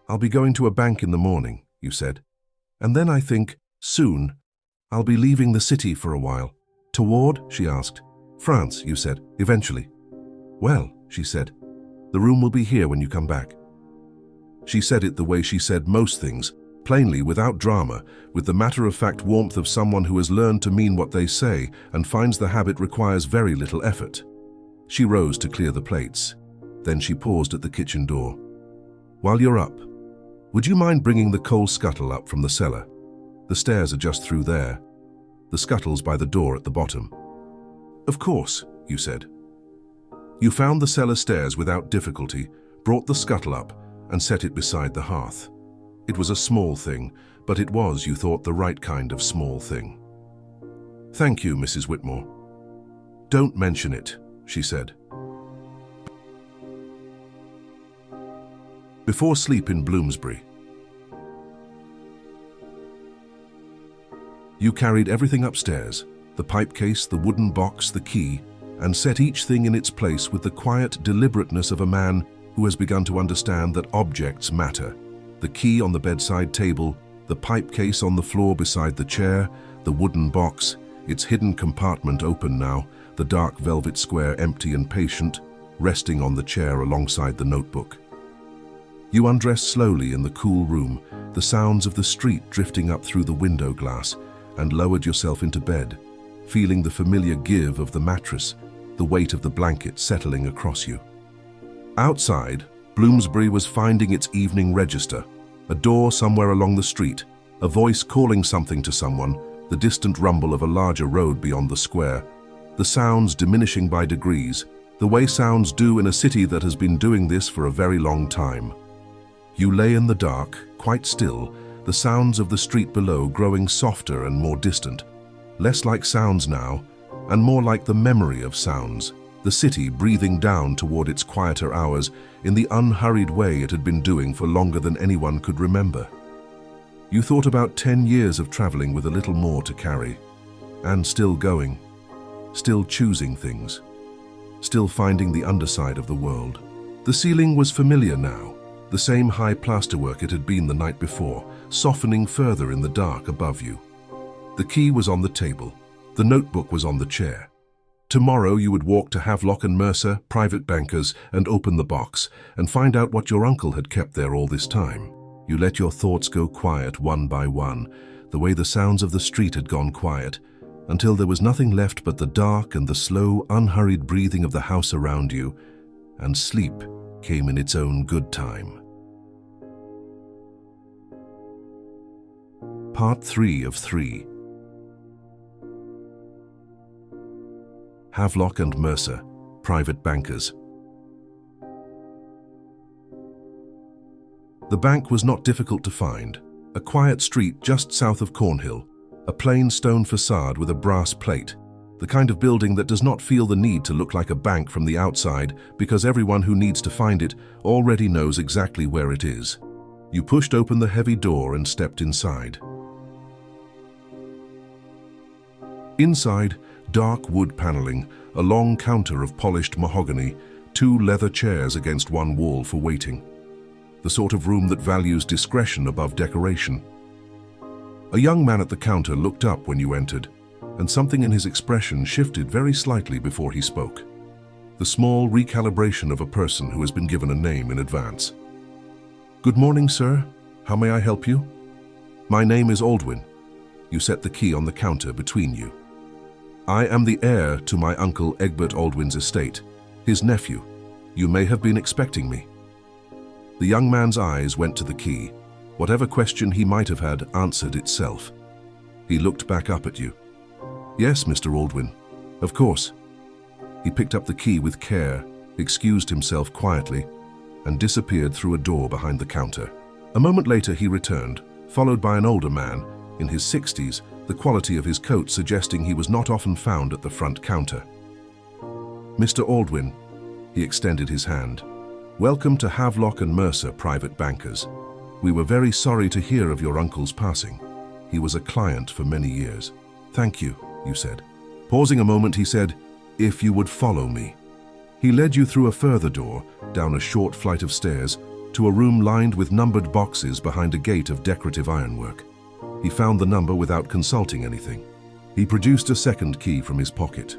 "I'll be going to a bank in the morning," you said. "And then I think, soon, I'll be leaving the city for a while." "Toward?" she asked. "France," you said, "eventually." "Well," she said, "the room will be here when you come back." She said it the way she said most things, plainly, without drama, with the matter-of-fact warmth of someone who has learned to mean what they say and finds the habit requires very little effort. She rose to clear the plates. Then she paused at the kitchen door. "While you're up, would you mind bringing the coal scuttle up from the cellar? The stairs are just through there. The scuttle's by the door at the bottom." "Of course," you said. You found the cellar stairs without difficulty, brought the scuttle up, and set it beside the hearth. It was a small thing, but it was, you thought, the right kind of small thing. "Thank you, Mrs. Whitmore." "Don't mention it," she said. Before sleep in Bloomsbury. You carried everything upstairs, the pipe case, the wooden box, the key, and set each thing in its place with the quiet deliberateness of a man who has begun to understand that objects matter. The key on the bedside table, the pipe case on the floor beside the chair, the wooden box, its hidden compartment open now, the dark velvet square empty and patient, resting on the chair alongside the notebook. You undressed slowly in the cool room, the sounds of the street drifting up through the window glass, and lowered yourself into bed, feeling the familiar give of the mattress, the weight of the blanket settling across you. Outside, Bloomsbury was finding its evening register, a door somewhere along the street, a voice calling something to someone, the distant rumble of a larger road beyond the square, the sounds diminishing by degrees, the way sounds do in a city that has been doing this for a very long time. You lay in the dark, quite still, the sounds of the street below growing softer and more distant, less like sounds now, and more like the memory of sounds, the city breathing down toward its quieter hours in the unhurried way it had been doing for longer than anyone could remember. You thought about 10 years of traveling with a little more to carry, and still going, still choosing things, still finding the underside of the world. The ceiling was familiar now, the same high plasterwork it had been the night before, softening further in the dark above you. The key was on the table. The notebook was on the chair. Tomorrow you would walk to Havelock and Mercer, private bankers, and open the box, and find out what your uncle had kept there all this time. You let your thoughts go quiet one by one, the way the sounds of the street had gone quiet, until there was nothing left but the dark and the slow, unhurried breathing of the house around you, and sleep came in its own good time. Part 3 of 3. Havelock and Mercer, private bankers. The bank was not difficult to find. A quiet street just south of Cornhill, a plain stone facade with a brass plate, the kind of building that does not feel the need to look like a bank from the outside because everyone who needs to find it already knows exactly where it is. You pushed open the heavy door and stepped inside. Inside, dark wood paneling, a long counter of polished mahogany, 2 leather chairs against one wall for waiting. The sort of room that values discretion above decoration. A young man at the counter looked up when you entered, and something in his expression shifted very slightly before he spoke. The small recalibration of a person who has been given a name in advance. "Good morning, sir. How may I help you?" "My name is Aldwin." You set the key on the counter between you. "I am the heir to my Uncle Egbert Aldwin's estate, his nephew. You may have been expecting me." The young man's eyes went to the key. Whatever question he might have had answered itself. He looked back up at you. "Yes, Mr. Aldwin, of course." He picked up the key with care, excused himself quietly, and disappeared through a door behind the counter. A moment later he returned, followed by an older man, in his 60s, the quality of his coat suggesting he was not often found at the front counter. "Mr. Aldwin," he extended his hand. "Welcome to Havelock and Mercer private bankers. We were very sorry to hear of your uncle's passing. He was a client for many years." "Thank you," you said. Pausing a moment, he said, "If you would follow me." He led you through a further door, down a short flight of stairs, to a room lined with numbered boxes behind a gate of decorative ironwork. He found the number without consulting anything. He produced a second key from his pocket.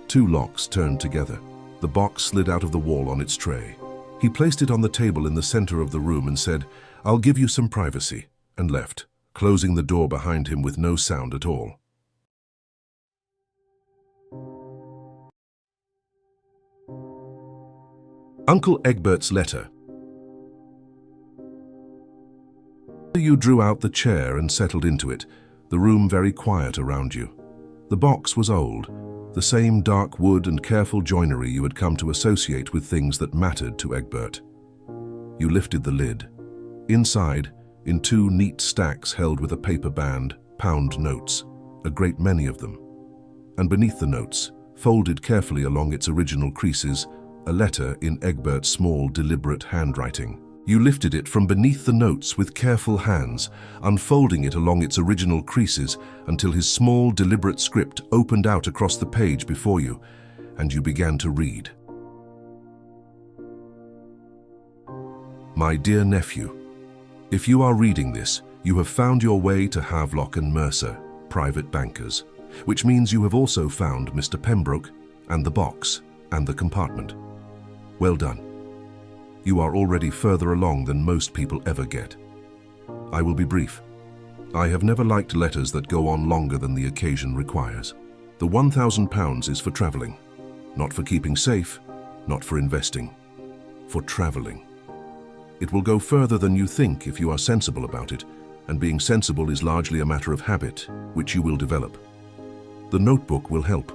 2 locks turned together. The box slid out of the wall on its tray. He placed it on the table in the center of the room and said, "I'll give you some privacy," and left, closing the door behind him with no sound at all. Uncle Egbert's letter. You drew out the chair and settled into it, the room very quiet around you. The box was old, the same dark wood and careful joinery you had come to associate with things that mattered to Egbert. You lifted the lid. Inside, in 2 neat stacks held with a paper band, pound notes, a great many of them. And beneath the notes, folded carefully along its original creases, a letter in Egbert's small, deliberate handwriting. You lifted it from beneath the notes with careful hands, unfolding it along its original creases until his small, deliberate script opened out across the page before you, and you began to read. My dear nephew, if you are reading this, you have found your way to Havelock and Mercer, private bankers, which means you have also found Mr. Pembroke and the box and the compartment. Well done. You are already further along than most people ever get. I will be brief. I have never liked letters that go on longer than the occasion requires. The £1,000 is for travelling, not for keeping safe, not for investing, for travelling. It will go further than you think if you are sensible about it, and being sensible is largely a matter of habit, which you will develop. The notebook will help.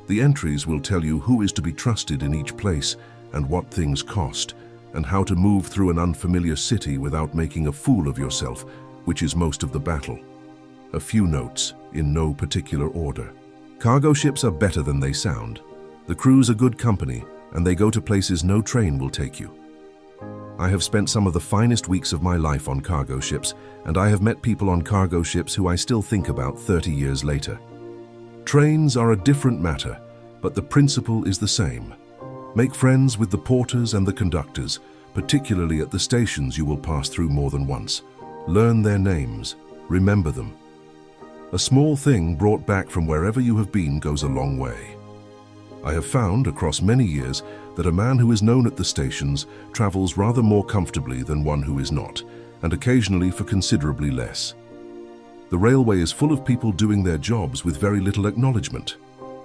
The entries will tell you who is to be trusted in each place and what things cost, and how to move through an unfamiliar city without making a fool of yourself, which is most of the battle. A few notes, in no particular order. Cargo ships are better than they sound. The crews are good company, and they go to places no train will take you. I have spent some of the finest weeks of my life on cargo ships, and I have met people on cargo ships who I still think about 30 years later. Trains are a different matter, but the principle is the same. Make friends with the porters and the conductors, particularly at the stations you will pass through more than once. Learn their names, remember them. A small thing brought back from wherever you have been goes a long way. I have found, across many years, that a man who is known at the stations travels rather more comfortably than one who is not, and occasionally for considerably less. The railway is full of people doing their jobs with very little acknowledgement.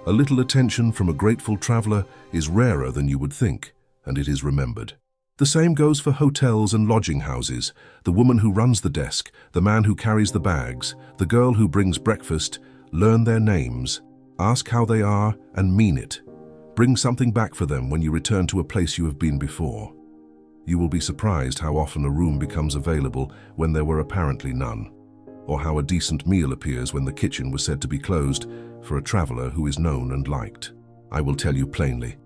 A little attention from a grateful traveller is rarer than you would think, and it is remembered. The same goes for hotels and lodging houses, the woman who runs the desk, the man who carries the bags, the girl who brings breakfast. Learn their names, ask how they are, and mean it. Bring something back for them when you return to a place you have been before. You will be surprised how often a room becomes available when there were apparently none, or how a decent meal appears when the kitchen was said to be closed for a traveller who is known and liked. I will tell you plainly,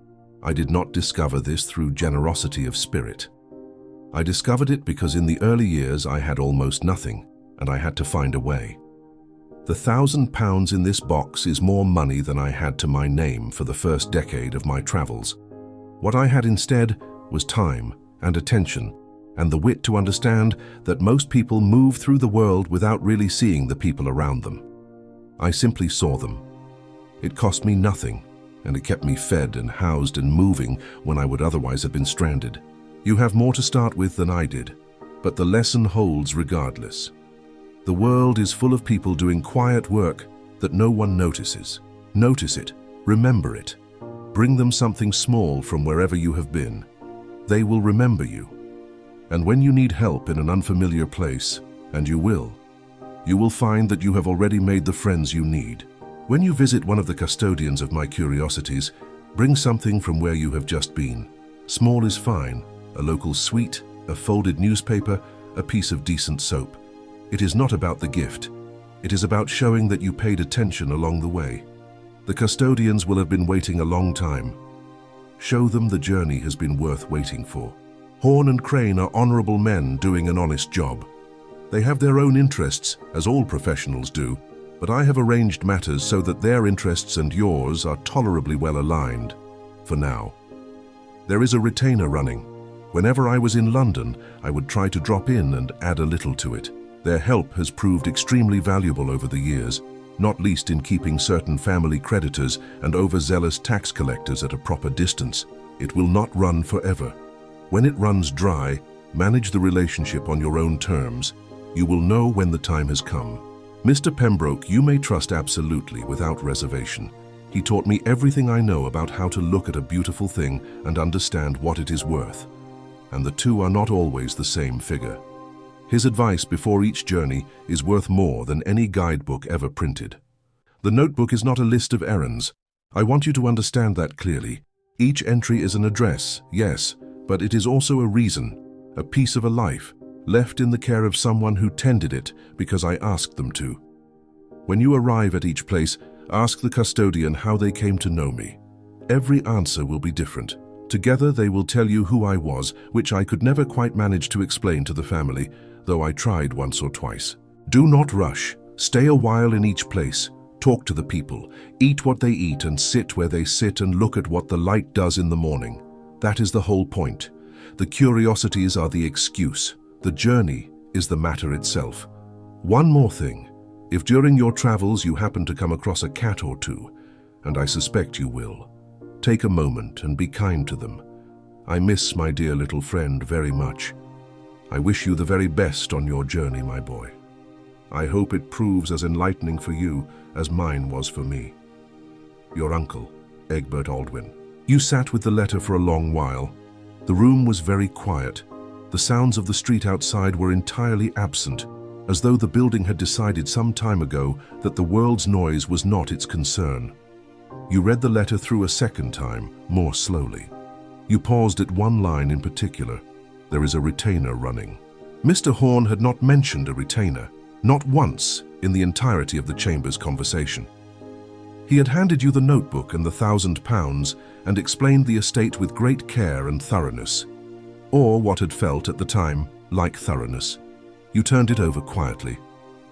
I did not discover this through generosity of spirit. I discovered it because in the early years I had almost nothing, and I had to find a way. The £1,000 in this box is more money than I had to my name for the first decade of my travels. What I had instead was time and attention, and the wit to understand that most people move through the world without really seeing the people around them. I simply saw them. It cost me nothing, and it kept me fed and housed and moving when I would otherwise have been stranded. You have more to start with than I did, but the lesson holds regardless. The world is full of people doing quiet work that no one notices. Notice it, remember it. Bring them something small from wherever you have been. They will remember you. And when you need help in an unfamiliar place, and you will find that you have already made the friends you need. When you visit one of the custodians of my curiosities, bring something from where you have just been. Small is fine, a local sweet, a folded newspaper, a piece of decent soap. It is not about the gift. It is about showing that you paid attention along the way. The custodians will have been waiting a long time. Show them the journey has been worth waiting for. Horn and Crane are honourable men doing an honest job. They have their own interests, as all professionals do, but I have arranged matters so that their interests and yours are tolerably well aligned, for now. There is a retainer running. Whenever I was in London, I would try to drop in and add a little to it. Their help has proved extremely valuable over the years, not least in keeping certain family creditors and overzealous tax collectors at a proper distance. It will not run forever. When it runs dry, manage the relationship on your own terms. You will know when the time has come. Mr. Pembroke, you may trust absolutely without reservation. He taught me everything I know about how to look at a beautiful thing and understand what it is worth. And the two are not always the same figure. His advice before each journey is worth more than any guidebook ever printed. The notebook is not a list of errands. I want you to understand that clearly. Each entry is an address, yes, but it is also a reason, a piece of a life, left in the care of someone who tended it because I asked them to. When you arrive at each place, ask the custodian how they came to know me. Every answer will be different. Together they will tell you who I was, which I could never quite manage to explain to the family, though I tried once or twice. Do not rush. Stay a while in each place. Talk to the people. Eat what they eat and sit where they sit and look at what the light does in the morning. That is the whole point. The curiosities are the excuse. The journey is the matter itself. One more thing. If during your travels you happen to come across a cat or two, and I suspect you will, take a moment and be kind to them. I miss my dear little friend very much. I wish you the very best on your journey, my boy. I hope it proves as enlightening for you as mine was for me. Your uncle, Egbert Aldwin. You sat with the letter for a long while. The room was very quiet. The sounds of the street outside were entirely absent, as though the building had decided some time ago that the world's noise was not its concern. You read the letter through a second time, more slowly. You paused at one line in particular. There is a retainer running. Mr. Horn had not mentioned a retainer, not once in the entirety of the Chamber's conversation. He had handed you the notebook and the £1,000 and explained the estate with great care and thoroughness, or what had felt at the time like thoroughness. You turned it over quietly.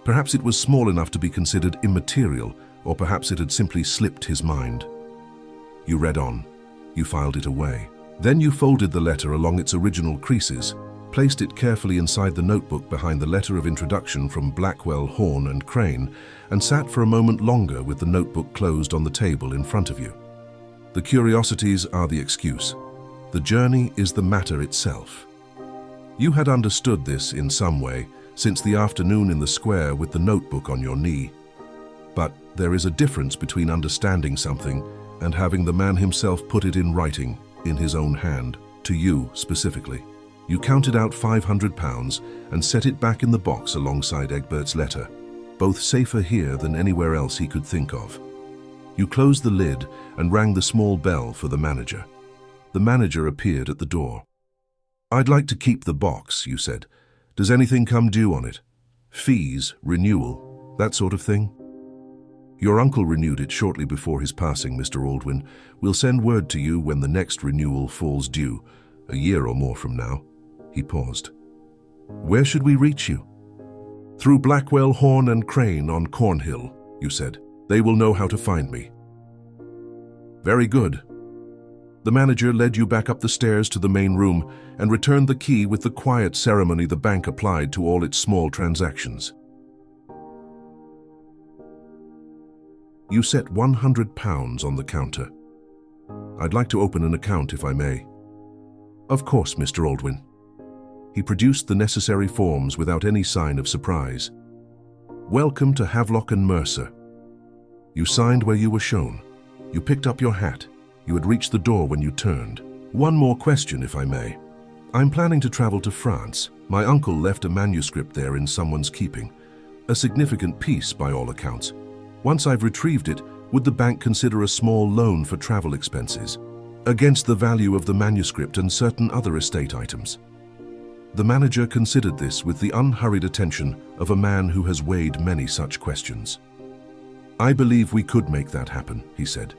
Perhaps it was small enough to be considered immaterial, or perhaps it had simply slipped his mind. You read on. You filed it away. Then you folded the letter along its original creases, placed it carefully inside the notebook behind the letter of introduction from Blackwell, Horn and Crane, and sat for a moment longer with the notebook closed on the table in front of you. The curiosities are the excuse. The journey is the matter itself. You had understood this in some way since the afternoon in the square with the notebook on your knee. But there is a difference between understanding something and having the man himself put it in writing, in his own hand, to you specifically. You counted out £500 and set it back in the box alongside Egbert's letter, both safer here than anywhere else he could think of. You closed the lid and rang the small bell for the manager. The manager appeared at the door. "I'd like to keep the box," you said. "Does anything come due on it? Fees, renewal, that sort of thing?" "Your uncle renewed it shortly before his passing, Mr. Aldwin. We'll send word to you when the next renewal falls due, a year or more from now." He paused. "Where should we reach you?" "Through Blackwell, Horn and Crane on Cornhill," you said. "They will know how to find me." "Very good." The manager led you back up the stairs to the main room and returned the key with the quiet ceremony the bank applied to all its small transactions. You set £100 on the counter. "I'd like to open an account if I may." "Of course, Mr. Aldwin." He produced the necessary forms without any sign of surprise. "Welcome to Havelock and Mercer." You signed where you were shown. You picked up your hat. You had reached the door when you turned. "One more question, if I may. I'm planning to travel to France. My uncle left a manuscript there in someone's keeping. A significant piece, by all accounts. Once I've retrieved it, would the bank consider a small loan for travel expenses, against the value of the manuscript and certain other estate items?" The manager considered this with the unhurried attention of a man who has weighed many such questions. "I believe we could make that happen," he said.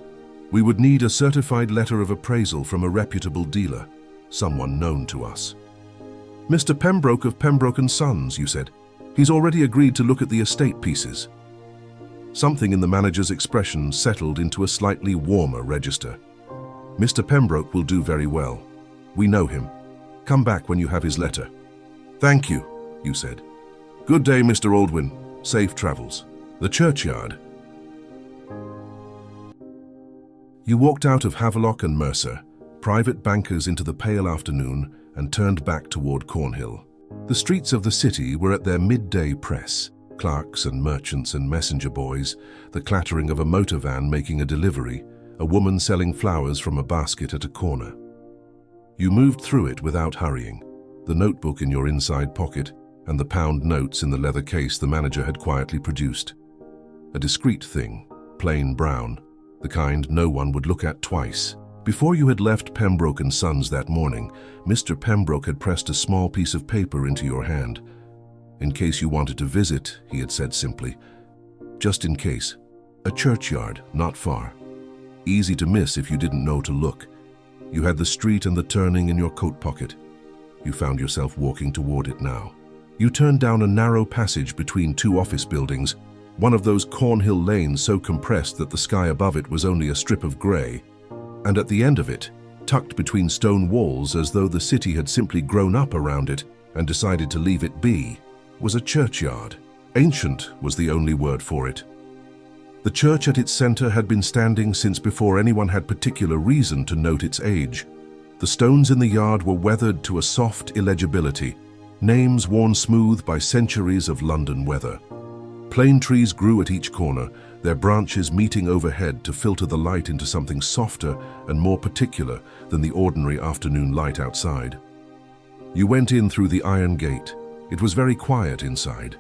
"We would need a certified letter of appraisal from a reputable dealer, someone known to us." "Mr. Pembroke of Pembroke and Sons," you said. "He's already agreed to look at the estate pieces." Something in the manager's expression settled into a slightly warmer register. "Mr. Pembroke will do very well. We know him. Come back when you have his letter." "Thank you," you said. "Good day, Mr. Aldwin. Safe travels." The churchyard. You walked out of Havelock and Mercer, private bankers, into the pale afternoon and turned back toward Cornhill. The streets of the city were at their midday press. Clerks and merchants and messenger boys, the clattering of a motor van making a delivery, a woman selling flowers from a basket at a corner. You moved through it without hurrying, the notebook in your inside pocket and the pound notes in the leather case the manager had quietly produced. A discreet thing, plain brown, the kind no one would look at twice. Before you had left Pembroke and Sons that morning, Mr. Pembroke had pressed a small piece of paper into your hand. "In case you wanted to visit," he had said simply. "Just in case. A churchyard, not far. Easy to miss if you didn't know to look." You had the street and the turning in your coat pocket. You found yourself walking toward it now. You turned down a narrow passage between two office buildings, one of those Cornhill lanes so compressed that the sky above it was only a strip of grey, and at the end of it, tucked between stone walls as though the city had simply grown up around it and decided to leave it be, was a churchyard. Ancient was the only word for it. The church at its centre had been standing since before anyone had particular reason to note its age. The stones in the yard were weathered to a soft illegibility, names worn smooth by centuries of London weather. Plane trees grew at each corner, their branches meeting overhead to filter the light into something softer and more particular than the ordinary afternoon light outside. You went in through the iron gate. It was very quiet inside.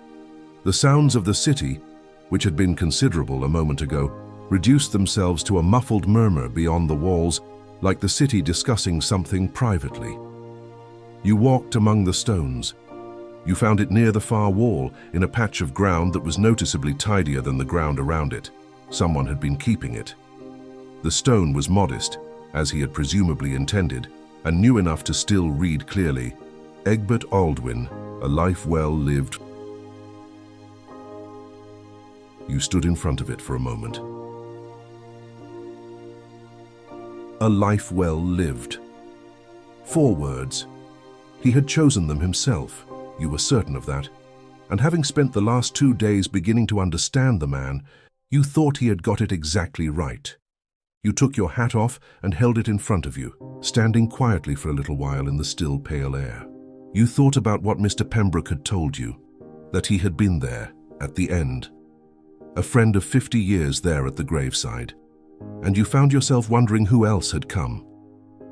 The sounds of the city, which had been considerable a moment ago, reduced themselves to a muffled murmur beyond the walls, like the city discussing something privately. You walked among the stones. You found it near the far wall, in a patch of ground that was noticeably tidier than the ground around it. Someone had been keeping it. The stone was modest, as he had presumably intended, and knew enough to still read clearly, "Egbert Aldwin, a life well lived." You stood in front of it for a moment. A life well lived. 4 words. He had chosen them himself. You were certain of that. And having spent the last 2 days beginning to understand the man, you thought he had got it exactly right. You took your hat off and held it in front of you, standing quietly for a little while in the still pale air. You thought about what Mr. Pembroke had told you, that he had been there, at the end. A friend of 50 years there at the graveside. And you found yourself wondering who else had come,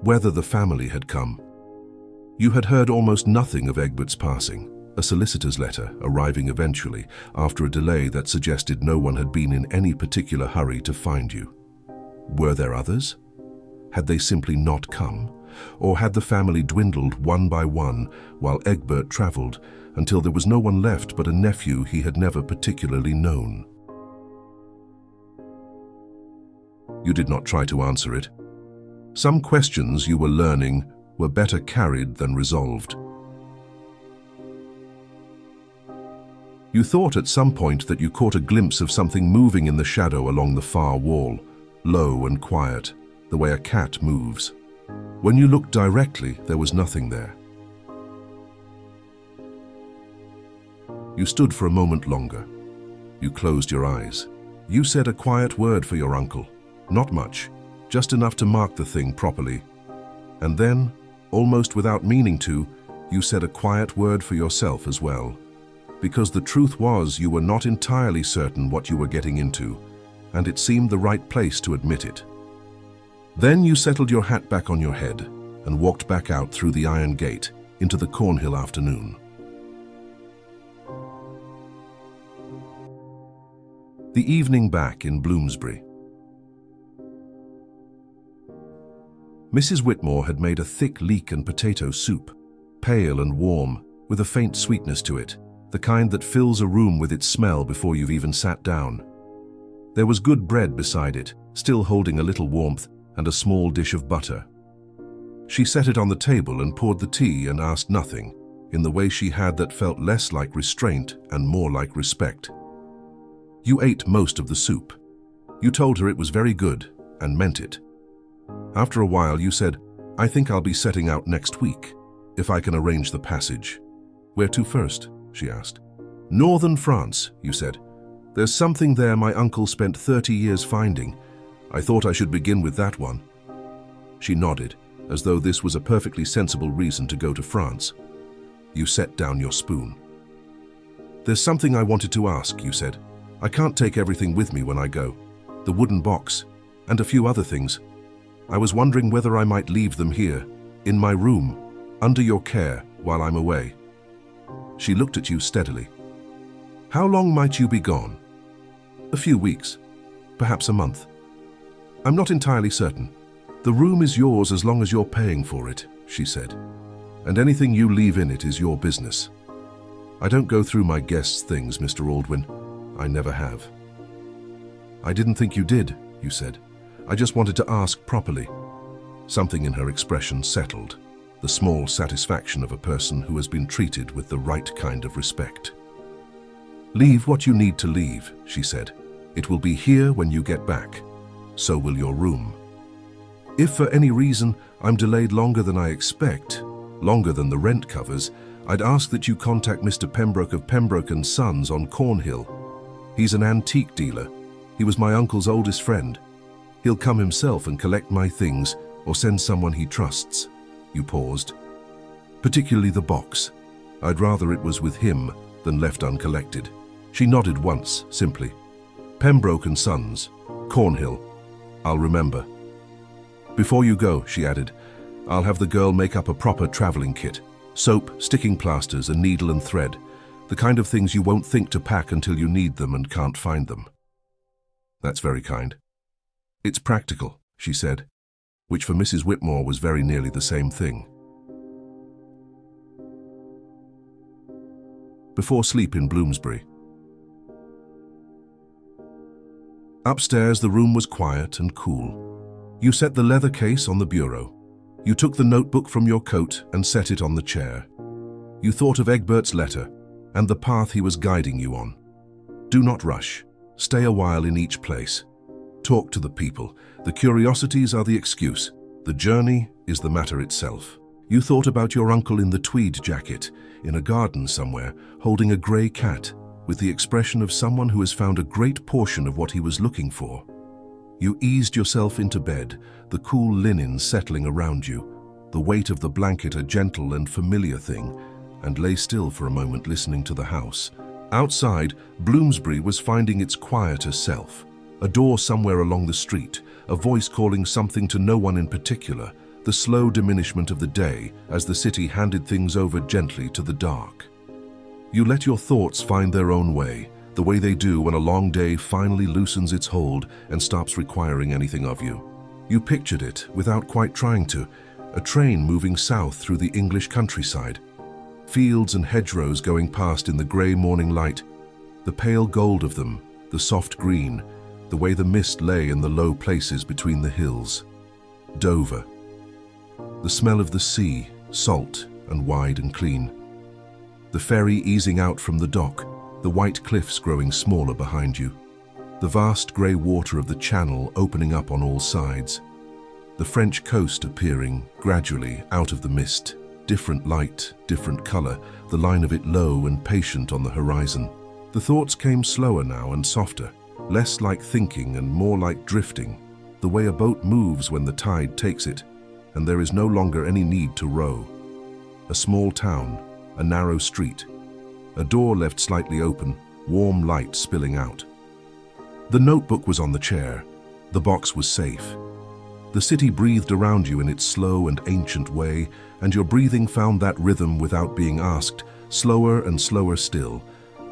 whether the family had come. You had heard almost nothing of Egbert's passing, a solicitor's letter arriving eventually after a delay that suggested no one had been in any particular hurry to find you. Were there others? Had they simply not come? Or had the family dwindled one by one while Egbert travelled until there was no one left but a nephew he had never particularly known? You did not try to answer it. Some questions you were learning were better carried than resolved. You thought at some point that you caught a glimpse of something moving in the shadow along the far wall, low and quiet, the way a cat moves. When you looked directly, there was nothing there. You stood for a moment longer. You closed your eyes. You said a quiet word for your uncle. Not much, just enough to mark the thing properly. And then, almost without meaning to, you said a quiet word for yourself as well. Because the truth was you were not entirely certain what you were getting into, and it seemed the right place to admit it. Then you settled your hat back on your head and walked back out through the iron gate into the Cornhill afternoon. The evening back in Bloomsbury. Mrs. Whitmore had made a thick leek and potato soup, pale and warm, with a faint sweetness to it, the kind that fills a room with its smell before you've even sat down. There was good bread beside it, still holding a little warmth, and a small dish of butter. She set it on the table and poured the tea and asked nothing, in the way she had that felt less like restraint and more like respect. You ate most of the soup. You told her it was very good, and meant it. After a while you said, I think I'll be setting out next week, if I can arrange the passage. Where to first? She asked. Northern France, you said. There's something there my uncle spent 30 years finding. I thought I should begin with that one. She nodded, as though this was a perfectly sensible reason to go to France. You set down your spoon. There's something I wanted to ask, you said. I can't take everything with me when I go. The wooden box, and a few other things. I was wondering whether I might leave them here, in my room, under your care, while I'm away. She looked at you steadily. How long might you be gone? A few weeks, perhaps a month. I'm not entirely certain. The room is yours as long as you're paying for it, she said. And anything you leave in it is your business. I don't go through my guests' things, Mr. Aldwin. I never have. I didn't think you did, you said. I just wanted to ask properly. Something in her expression settled, the small satisfaction of a person who has been treated with the right kind of respect. Leave what you need to leave, she said. It will be here when you get back. So will your room. If for any reason I'm delayed longer than I expect, longer than the rent covers, I'd ask that you contact Mr. Pembroke of Pembroke & Sons on Cornhill. He's an antique dealer. He was my uncle's oldest friend. He'll come himself and collect my things or send someone he trusts. You paused. Particularly the box. I'd rather it was with him than left uncollected. She nodded once, simply. Pembroke & Sons, Cornhill. I'll remember. Before you go, she added, I'll have the girl make up a proper traveling kit. Soap, sticking plasters, a needle and thread. The kind of things you won't think to pack until you need them and can't find them. That's very kind. It's practical, she said, which for Mrs. Whitmore was very nearly the same thing. Before sleep in Bloomsbury. Upstairs, the room was quiet and cool. You set the leather case on the bureau. You took the notebook from your coat and set it on the chair. You thought of Egbert's letter and the path he was guiding you on. Do not rush. Stay a while in each place. Talk to the people. The curiosities are the excuse. The journey is the matter itself. You thought about your uncle in the tweed jacket, in a garden somewhere, holding a grey cat, with the expression of someone who has found a great portion of what he was looking for. You eased yourself into bed, the cool linen settling around you, the weight of the blanket a gentle and familiar thing, and lay still for a moment listening to the house. Outside, Bloomsbury was finding its quieter self. A door somewhere along the street, a voice calling something to no one in particular, the slow diminishment of the day as the city handed things over gently to the dark. You let your thoughts find their own way, the way they do when a long day finally loosens its hold and stops requiring anything of you. You pictured it, without quite trying to, a train moving south through the English countryside. Fields and hedgerows going past in the grey morning light, the pale gold of them, the soft green, the way the mist lay in the low places between the hills. Dover. The smell of the sea, salt and wide and clean. The ferry easing out from the dock, the white cliffs growing smaller behind you. The vast grey water of the channel opening up on all sides. The French coast appearing, gradually, out of the mist. Different light, different colour, the line of it low and patient on the horizon. The thoughts came slower now and softer, less like thinking and more like drifting, the way a boat moves when the tide takes it, and there is no longer any need to row. A small town, a narrow street, a door left slightly open, warm light spilling out. The notebook was on the chair. The box was safe. The city breathed around you in its slow and ancient way, and your breathing found that rhythm without being asked, slower and slower still,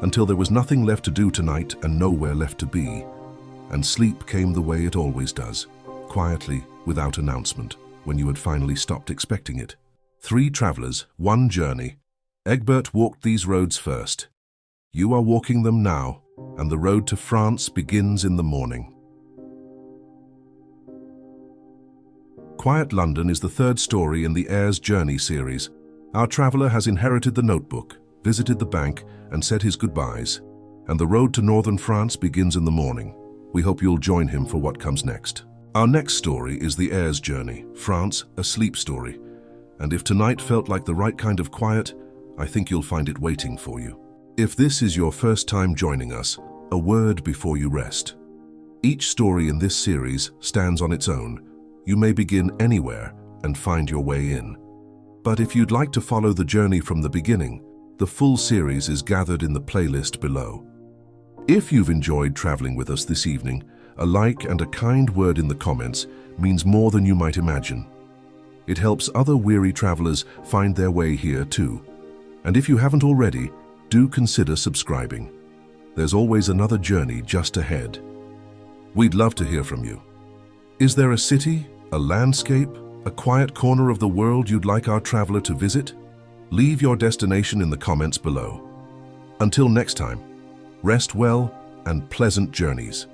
until there was nothing left to do tonight and nowhere left to be. And sleep came the way it always does, quietly, without announcement, when you had finally stopped expecting it. 3 travellers, 1 journey. Egbert walked these roads first. You are walking them now, and the road to France begins in the morning. Quiet London is the 3rd story in the Heir's Journey series. Our traveller has inherited the notebook, visited the bank, and said his goodbyes, and the road to northern France begins in the morning. We hope you'll join him for what comes next. Our next story is the Heir's Journey, France, a sleep story. And if tonight felt like the right kind of quiet, I think you'll find it waiting for you. If this is your first time joining us, a word before you rest. Each story in this series stands on its own. You may begin anywhere and find your way in. But if you'd like to follow the journey from the beginning, the full series is gathered in the playlist below. If you've enjoyed traveling with us this evening, a like and a kind word in the comments means more than you might imagine. It helps other weary travelers find their way here too. And if you haven't already, do consider subscribing. There's always another journey just ahead. We'd love to hear from you. Is there a city, a landscape, a quiet corner of the world you'd like our traveler to visit? Leave your destination in the comments below. Until next time, rest well and pleasant journeys.